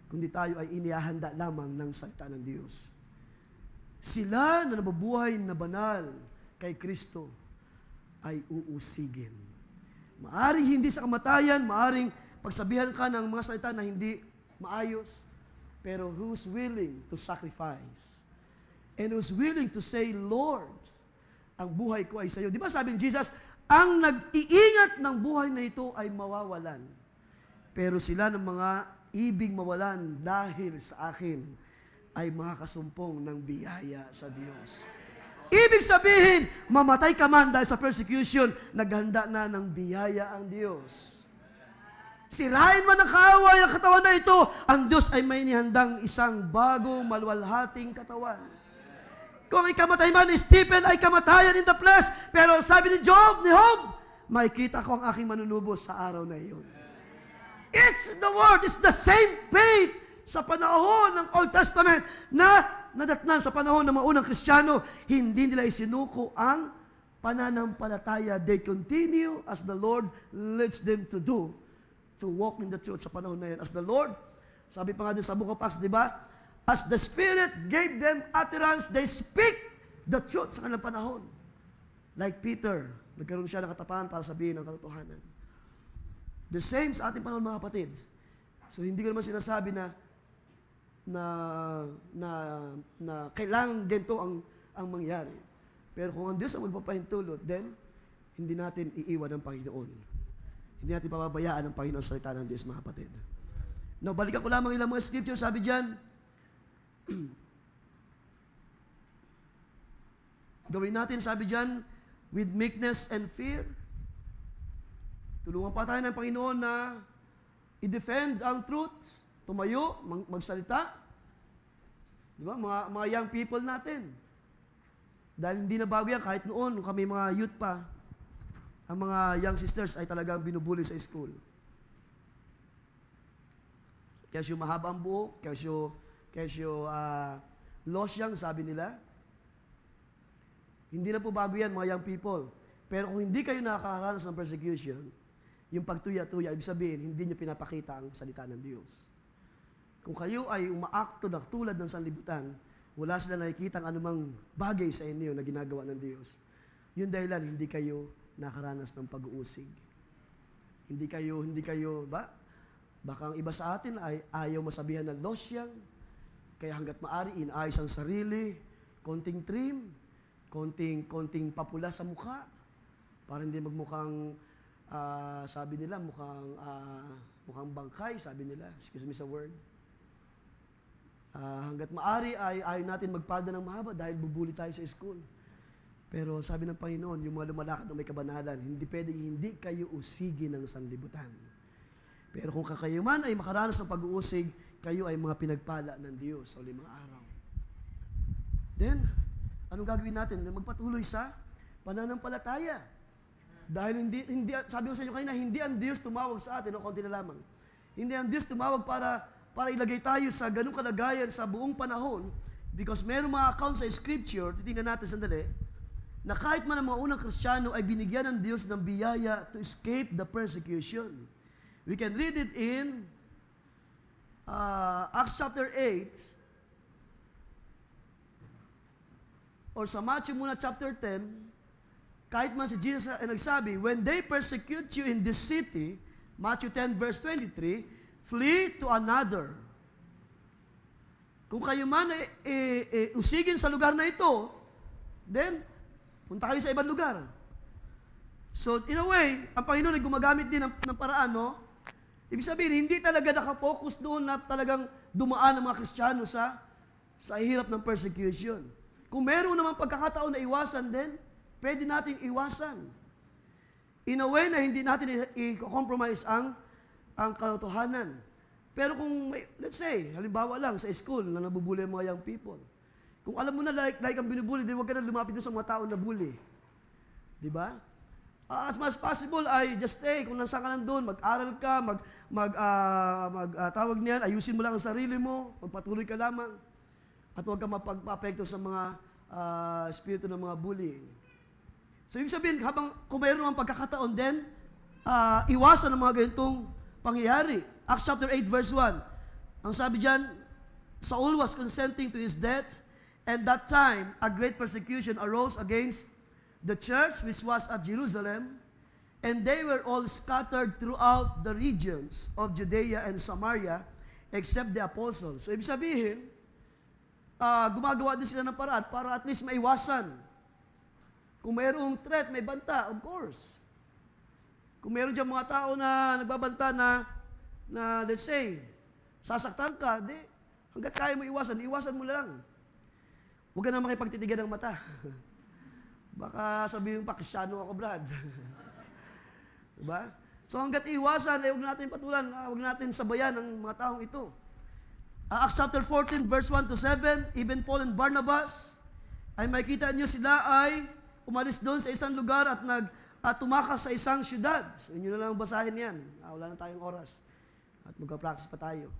Kundi tayo ay inihahanda lamang ng salita ng Diyos. Sila na nabubuhay na banal kay Kristo ay uusigin. Maaring hindi sa kamatayan, maaring pagsabihan ka ng mga salita na hindi maayos, pero who's willing to sacrifice? And who's willing to say, Lord, ang buhay ko ay sa iyo. Di ba sabi ni Jesus, ang nag-iingat ng buhay na ito ay mawawalan. Pero sila ng mga ibig mawalan dahil sa akin ay makakasumpong ng biyaya sa Diyos. Ibig sabihin, mamatay ka man dahil sa persecution, naghanda na ng biyaya ang Diyos. Sirain man ang kaaway ang katawan na ito, ang Diyos ay may nihandang isang bagong maluwalhating katawan. Kung ikamatay man ni Stephen ay kamatayan in the flesh, pero sabi ni Job, makikita ko ang aking manunubos sa araw na iyon. It's the word, it's the same faith sa panahon ng Old Testament na nadatnan sa panahon ng mga unang Kristiyano, hindi nila isinuko ang pananampalataya. They continue as the Lord leads them to do, to walk in the truth sa panahon na yan. As the Lord, sabi pa nga din sa Book of Acts, di ba? As the Spirit gave them utterance, they speak the truth sa kanilang panahon. Like Peter, nagkaroon siya ng katapangan para sabihin ang katotohanan. The same sa ating panahon, mga kapatid. So hindi ko naman sinasabi na kailangan ganito ang mangyari. Pero kung ang Diyos ang magpapahintulot, then hindi natin iiwan ang Panginoon. Hindi natin pababayaan ang Panginoon sa salita ng Diyos, mga kapatid. Now, balikan ko lamang ilang mga scripture, sabi diyan, gawin natin, sabi diyan, with meekness and fear. Tulungan pa tayo ng Panginoon na i-defend ang truth, tumayo, magsalita. Di ba? Mga young people natin. Dahil hindi na bago yan, kahit noon, nung kami mga youth pa, ang mga young sisters ay talagang binubuli sa school. Kesyo mahaba ang buhok, kesyo losyang, sabi nila. Hindi na po bago yan, mga young people. Pero kung hindi kayo nakakaranas ng persecution, yung pagtuya-tuya, ibig sabihin, hindi nyo pinapakita ang salita ng Diyos. Kung kayo ay umaakto na tulad ng sanlibutan, wala sila nakikita ang anumang bagay sa inyo na ginagawa ng Diyos. Yun dahilan, hindi kayo nakaranas ng pag-uusig. Hindi kayo, ba? Baka ang iba sa atin ay ayaw masabihan ng losyang, kaya hanggat maaari, inaayos ang sarili, konting trim, konting papula sa mukha, para hindi magmukhang, sabi nila, mukhang bangkay, sabi nila. Excuse me sa word. Hanggat maari ay ayaw natin magpalda ng mahaba dahil bubuli tayo sa school. Pero sabi ng Panginoon, yung mga lumalakad ng may kabanalan, hindi pwedeng hindi kayo usigi ng sanlibutan. Pero kung kayo man ay makaranas ng pag-uusig, kayo ay mga pinagpala ng Diyos sa 5 araw. Then, anong gagawin natin? Magpatuloy sa pananampalataya. Dahil hindi sabi ko sa inyo kanina, hindi ang Diyos tumawag sa atin, konti na lamang. Hindi ang Diyos tumawag para ilagay tayo sa ganung kalagayan sa buong panahon, because meron mga accounts sa Scripture, titingnan natin sandali, na kahit man ang mga unang Kristiyano ay binigyan ng Diyos ng biyaya to escape the persecution. We can read it in Acts chapter 8, or sa Matthew muna chapter 10, kahit man si Jesus ay nagsabi, when they persecute you in this city, Matthew 10 verse 23, flee to another. Kung kayo man usigin sa lugar na ito, then, punta kayo sa ibang lugar. So, in a way, ang Panginoon ay gumagamit din ng paraan, no? Ibig sabihin, hindi talaga nakafocus doon na talagang dumaan ang mga Kristiyano sa hirap ng persecution. Kung meron naman pagkakataon na iwasan din, pwede natin iwasan. In a way na hindi natin i-compromise ang katotohanan. Pero kung, let's say, halimbawa lang sa school na nabubuli ang mga young people, kung alam mo na like ang binubuli, then huwag ka na lumapit doon sa mga tao na bully. Di ba? As much as possible ay just stay. Kung nasa ka lang doon, mag-aral ka, tawag niyan, ayusin mo lang ang sarili mo, magpatuloy ka lamang, at huwag ka mapagpapekto sa mga espiritu ng mga bullying. So, ibig sabihin, kung mayroon naman pagkakataon din, iwasan ang mga ganitong pangyayari. Acts chapter 8 verse 1. Ang sabi dyan, Saul was consenting to his death, and that time a great persecution arose against the church which was at Jerusalem, and they were all scattered throughout the regions of Judea and Samaria, except the apostles. So, ibig sabihin, gumagawa din sila ng paraan para at least maiwasan. Kung mayroong threat, may banta, of course. Kung mayroon dyan mga tao na nagbabanta na let's say, sasaktan ka, hanggat kaya mo iwasan mo lang. Huwag ka na makipagtitigan ng mata. Baka sabihin pa, Kristiyano ako, Brad. Diba? So hanggat iwasan, huwag natin patulan, huwag natin sabayan ang mga taong ito. Acts chapter 14, verse 1 to 7, even Paul and Barnabas, ay makikita nyo sila ay umalis doon sa isang lugar at tumakas sa isang syudad. So inyo na lang basahin yan. Wala na tayong oras. At magka-practice pa tayo.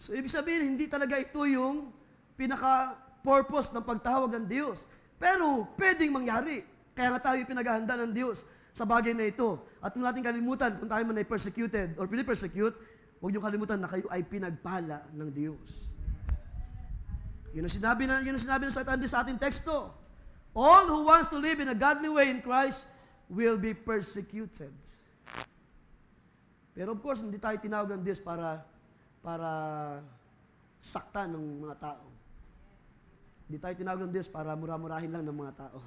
So ibig sabihin, hindi talaga ito yung pinaka-purpose ng pagtawag ng Diyos. Pero pwedeng mangyari. Kaya nga tayo pinaghahanda ng Diyos sa bagay na ito. At kung natin kalimutan, kung tayo man ay persecuted or pinipersecute, huwag niyo kalimutan na kayo ay pinagpala ng Diyos. Yun ang sinabi ng Satan sa ating teksto. All who wants to live in a godly way in Christ will be persecuted. Pero of course, hindi tayo tinawag ng Diyos para saktan ng mga tao. Hindi tayo tinawag ng Diyos para mura-murahin lang ng mga tao.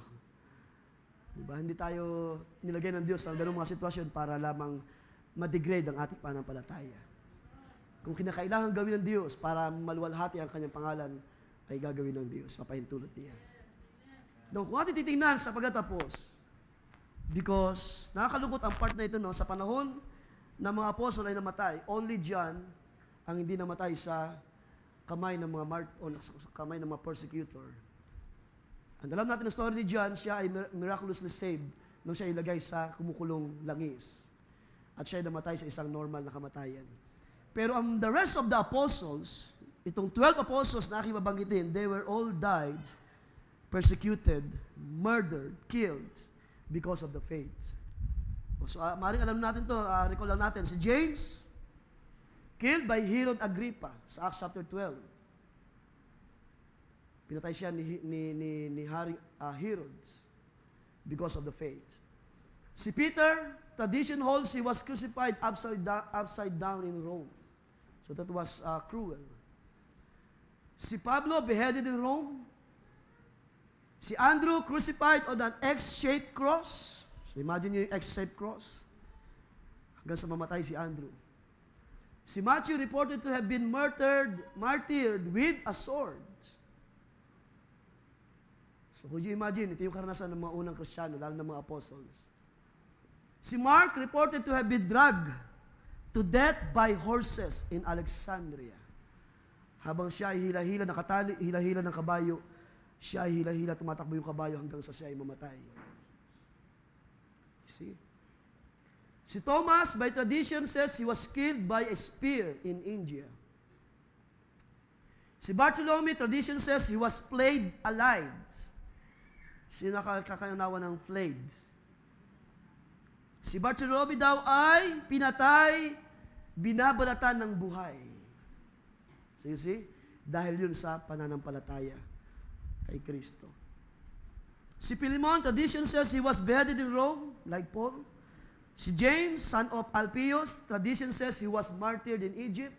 Diba? Hindi tayo nilagay ng Diyos sa ganung mga sitwasyon para lamang ma-degrade ang ating pananampalataya. Kung kinakailangan gawin ng Diyos para maluwalhati ang kanyang pangalan, ay gagawin ng Diyos. Papahintulot niya. Kung ating titingnan sa pagtatapos, because nakakalungkot ang part na ito, no, sa panahon na mga apostol ay namatay, only John ang hindi namatay sa kamay ng mga sa kamay ng mga persecutor. Ang alam natin ang story ni John, siya ay miraculously saved nung siya ilagay sa kumukulong langis. At siya ay namatay sa isang normal na kamatayan. Pero the rest of the apostles, itong 12 apostles na aking babanggitin, they were all died, persecuted, murdered, killed because of the faith. So, maaaring alam natin to, recall lang natin, si James, killed by Herod Agrippa sa Acts chapter 12. Pinatay siya ni Haring Herod because of the faith. Si Peter, tradition holds he was crucified upside down in Rome. So that was cruel. Si Pablo, beheaded in Rome. Si Andrew, crucified on an X-shaped cross. So imagine yung X-shaped cross. Hanggang sa mamatay si Andrew. Si Matthew reported to have been martyred with a sword. So could you imagine, ito yung karanasan ng mga unang Kristiyano, lalo ng mga apostles. Si Mark reported to have been dragged to death by horses in Alexandria. Habang siya ay hila-hila, nakatali, hila-hila ng kabayo, siya ay hila-hila, tumatakbo yung kabayo hanggang sa siya ay mamatay. See? Si Thomas, by tradition, says he was killed by a spear in India. Si Bartholomew, tradition says he was flayed alive. Sino nakakaunawa ng flayed? Si Bartholomew daw ay pinatay, binabalatan ng buhay. So you see? Dahil yun sa pananampalataya kay Kristo. Si Philemon, tradition says he was beheaded in Rome, like Paul. Si James, son of Alphaeus, tradition says he was martyred in Egypt.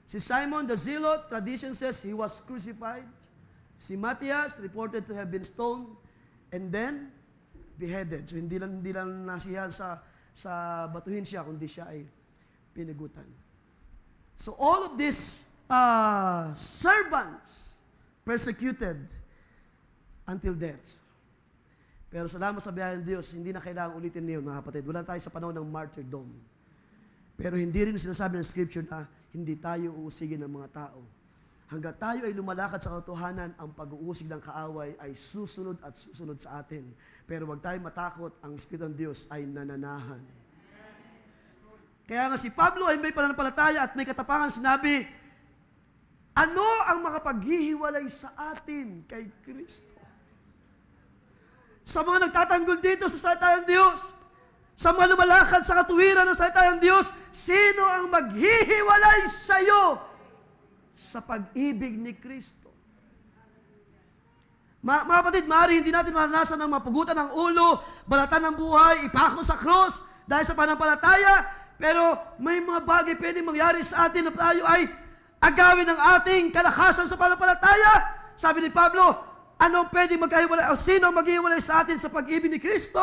Si Simon the Zealot, tradition says he was crucified. Si Matthias, reported to have been stoned and then beheaded. So hindi lang nasiyahan sa batuhin siya, kundi siya ay pinigutan. So all of these servants persecuted until death. Pero salamat sa biyaya ng Diyos, hindi na kailangan ulitin niyo, mga kapatid. Wala tayo sa panahon ng martyrdom. Pero hindi rin sinasabi ng Scripture na hindi tayo uusigin ng mga tao. Hanggat tayo ay lumalakad sa katotohanan, ang pag-uusig ng kaaway ay susunod at susunod sa atin. Pero wag tayo matakot, ang Espiritu ng Diyos ay nananahan. Kaya nga si Pablo ay may pananampalataya at may katapangan sinabi, ano ang makapaghihiwalay sa atin kay Kristo? Sa mga nagtatanggol dito sa salita ng Diyos, sa mga lumalakad sa katuwiran ng salita ng Diyos, sino ang maghihiwalay sa iyo sa pag-ibig ni Kristo? Mga kapatid, maaari hindi natin maranasan ng mapugutan ng ulo, balatan ng buhay, ipako sa krus dahil sa pananampalataya, pero may mga bagay pwedeng mangyari sa atin na tayo ay agawin ng ating kalakasan sa pananampalataya. Sabi ni Pablo, anong pwedeng magkahiwalay o sino ang maghihiwalay sa atin sa pag-ibig ni Kristo?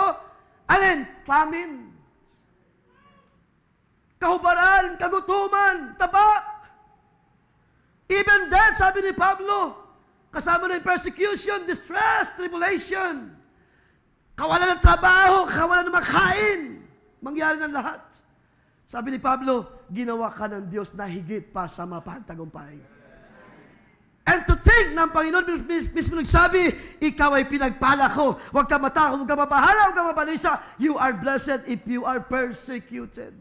Alin? Famine, kahubaran, kagutuman, tabak. Even death, sabi ni Pablo, kasama na yung persecution, distress, tribulation, kawalan ng trabaho, kawalan ng makain, mangyari ng lahat. Sabi ni Pablo, ginawa ka ng Diyos na higit pa sa mapagtagumpay. And to think na ang Panginoon mismo nagsabi, ikaw ay pinagpala ko. Huwag ka matakot, huwag ka mabahala, huwag ka mabalisa. You are blessed if you are persecuted.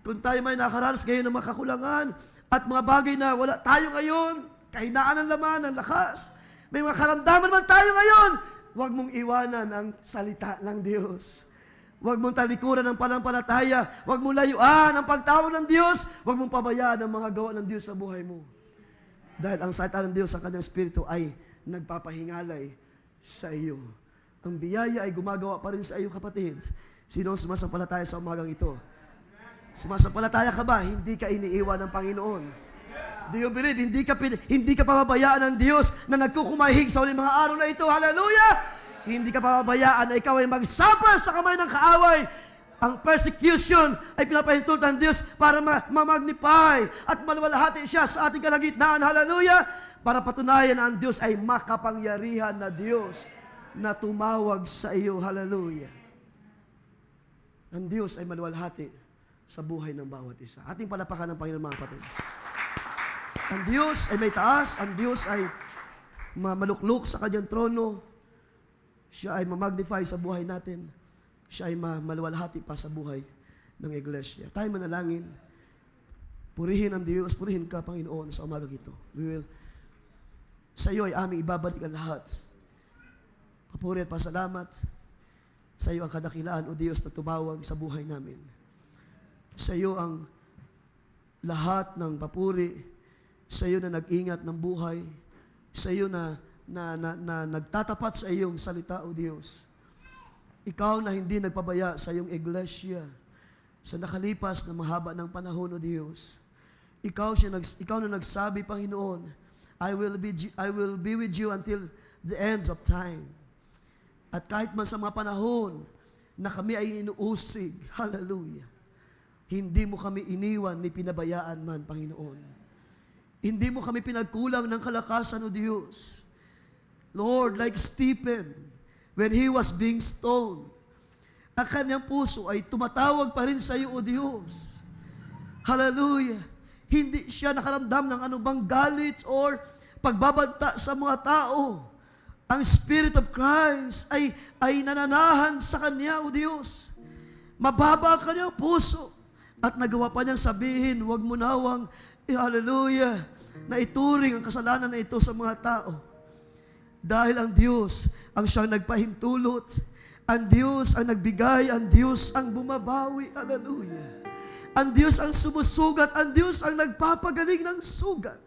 Kung tayo may nakaranas ngayon ng mga kakulangan at mga bagay na wala tayo ngayon, kahinaan ng laman, ng lakas, may mga karamdaman man tayo ngayon, huwag mong iwanan ang salita ng Diyos. Huwag mong talikuran ng pananampalataya. Huwag mong layuan ang pagtawag ng Diyos. Huwag mong pabayaan ang mga gawa ng Diyos sa buhay mo. Dahil ang salita ng Diyos, ang kanyang Espiritu ay nagpapahingalay sa iyo. Ang biyaya ay gumagawa pa rin sa iyo, kapatid. Sino ang sumasampalataya sa umagang ito? Sumasampalataya ka ba? Hindi ka iniiwan ng Panginoon. Do you believe? Hindi ka pababayaan ng Diyos na nagkukumahig sa uling mga araw na ito. Hallelujah! Hindi ka pababayaan na ikaw ay mag-suffer sa kamay ng kaaway. Ang persecution ay pinapahintulot ng Diyos para ma-magnify at maluwalhati siya sa ating kalagitnaan. Hallelujah! Para patunayan na ang Diyos ay makapangyarihan na Diyos na tumawag sa iyo. Hallelujah! Ang Diyos ay maluwalhati sa buhay ng bawat isa. Ating palapakan ng Panginoon, mga kapatid. Ang Diyos ay may taas, ang Diyos ay maluklok sa kanyang trono. Siya ay ma-magnify sa buhay natin. Siya ay maluwalhati pa sa buhay ng iglesia. Tayo manalangin. Purihin ang Diyos, purihin ka, Panginoon, sa umagang ito. Sa iyo ay aming ibabalik ang lahat. Papuri at pasalamat. Sa iyo ang kadakilaan, O Diyos, na tumawag sa buhay namin. Sa iyo ang lahat ng papuri. Sa iyo na nag-ingat ng buhay. Sa iyo na nagtatapat sa iyong salita, O Diyos. Ikaw na hindi nagpabaya sa iyong iglesia sa nakalipas na mahaba ng panahon, O Diyos. Ikaw na nagsabi, Panginoon, I will be with you until the ends of time. At kahit man sa mga panahon na kami ay inuusig, hallelujah, Hindi mo kami iniwan ni pinabayaan man, Panginoon. Hindi mo kami pinagkulang ng kalakasan, O Diyos. Lord, like Stephen, when he was being stoned, ang kanyang puso ay tumatawag pa rin sa iyo, O Diyos. Hallelujah. Hindi siya nakaramdam ng anumang galit or pagbabanta sa mga tao. Ang Spirit of Christ ay nananahan sa kanya, O Diyos. Mababa ang kanyang puso. At nagawa pa niyang sabihin, huwag mo nawang hallelujah, na ituring ang kasalanan na ito sa mga tao. Dahil ang Diyos ang siyang nagpahintulot, ang Diyos ang nagbigay, ang Diyos ang bumabawi, hallelujah. Ang Diyos ang sumusugat, ang Diyos ang nagpapagaling ng sugat.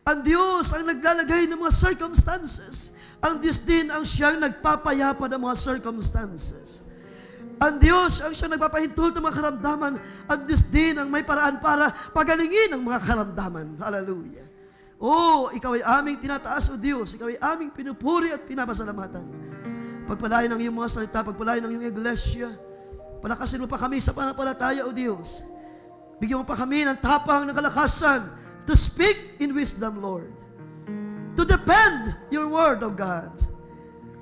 Ang Diyos ang naglalagay ng mga circumstances. Ang Diyos din ang siyang nagpapayapa ng mga circumstances. Ang Diyos ang siyang nagpapahintulot ng mga karamdaman. Ang Diyos din ang may paraan para pagalingin ang mga karamdaman. Hallelujah. Oh, ikaw ay aming tinataas, O Diyos. Ikaw ay aming pinupuri at pinapasalamatan. Pagpalain ang iyong mga salita, pagpalain ang iyong iglesia. Palakasin mo pa kami sa pananampalataya, O Diyos. Bigyan mo pa kami ng tapang, ng kalakasan to speak in wisdom, Lord. To depend your word, O God.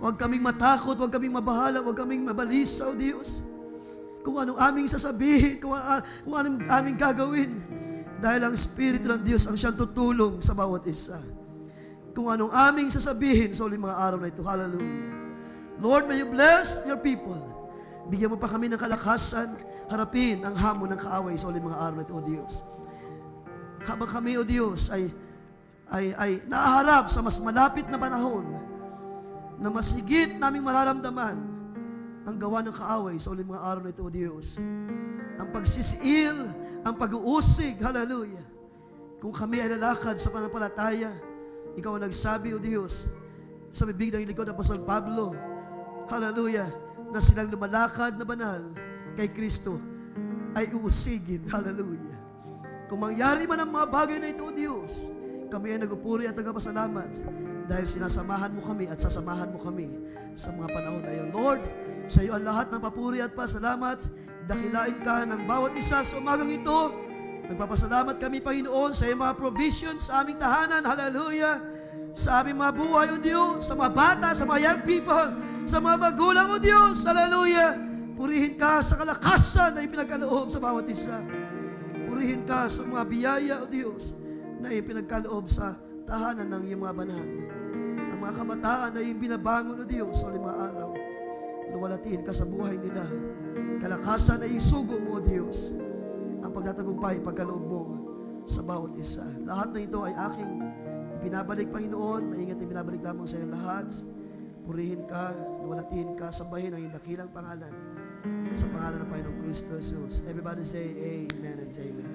Huwag kaming matakot, huwag kaming mabahala, huwag kaming mabalisa, O Diyos. Kung anong aming sasabihin, kung anong aming gagawin. Dahil ang Espiritu ng Diyos ang siyang tutulong sa bawat isa. Kung anong aming sasabihin sa uling mga araw na ito. Hallelujah. Lord, may you bless your people. Bigyan mo pa kami ng kalakasan, harapin ang hamon ng kaaway sa uling mga araw na ito, O Diyos. Habang kami, O Diyos, ay naaharap sa mas malapit na panahon, na mas higit naming mararamdaman ang gawa ng kaaway sa uling mga araw na ito, O Diyos. Ang pagsisiil, ang pag-uusig, hallelujah. Kung kami ay lalakad sa pananampalataya, ikaw ang nagsabi, O Diyos, sa bibig ng likod ng Apostol Pablo, hallelujah, na silang lumalakad na banal kay Kristo ay uusigin, hallelujah. Kung mangyari man ang mga bagay na ito, O Diyos, kami ay nagpupuri at nagpapasalamat dahil sinasamahan mo kami at sasamahan mo kami sa mga panahon na iyon. Lord, sa iyo ang lahat ng papuri at pasalamat. Dakilain ka ng bawat isa sa umagang ito. Nagpapasalamat kami, Panginoon, sa iyong mga provisions sa aming tahanan. Hallelujah. Sa aming mga buhay, O Diyos, sa mga bata, sa mga young people, sa mga magulang, O Diyos. Hallelujah. Purihin ka sa kalakasan na ipinagkaloob sa bawat isa. Purihin ka sa mga biyaya, O Diyos, na ipinagkaloob sa tahanan ng iyong mga banal. Ang mga kabataan na iyong binabangon, O Diyos, sa mga araw. Luwalatiin ka sa buhay nila. Kalakasan ay isugo mo, O Diyos. Ang pagtatagumpay, pagkaloob mo sa bawat isa. Lahat na ito ay aking pinabalik, Panginoon. Maingat na pinabalik lamang sa iyo lahat. Purihin ka, luwalatiin ka, sambahin ang iyong dakilang pangalan. Sa pangalan ng Panginoong Kristo Jesus. Everybody say amen and amen.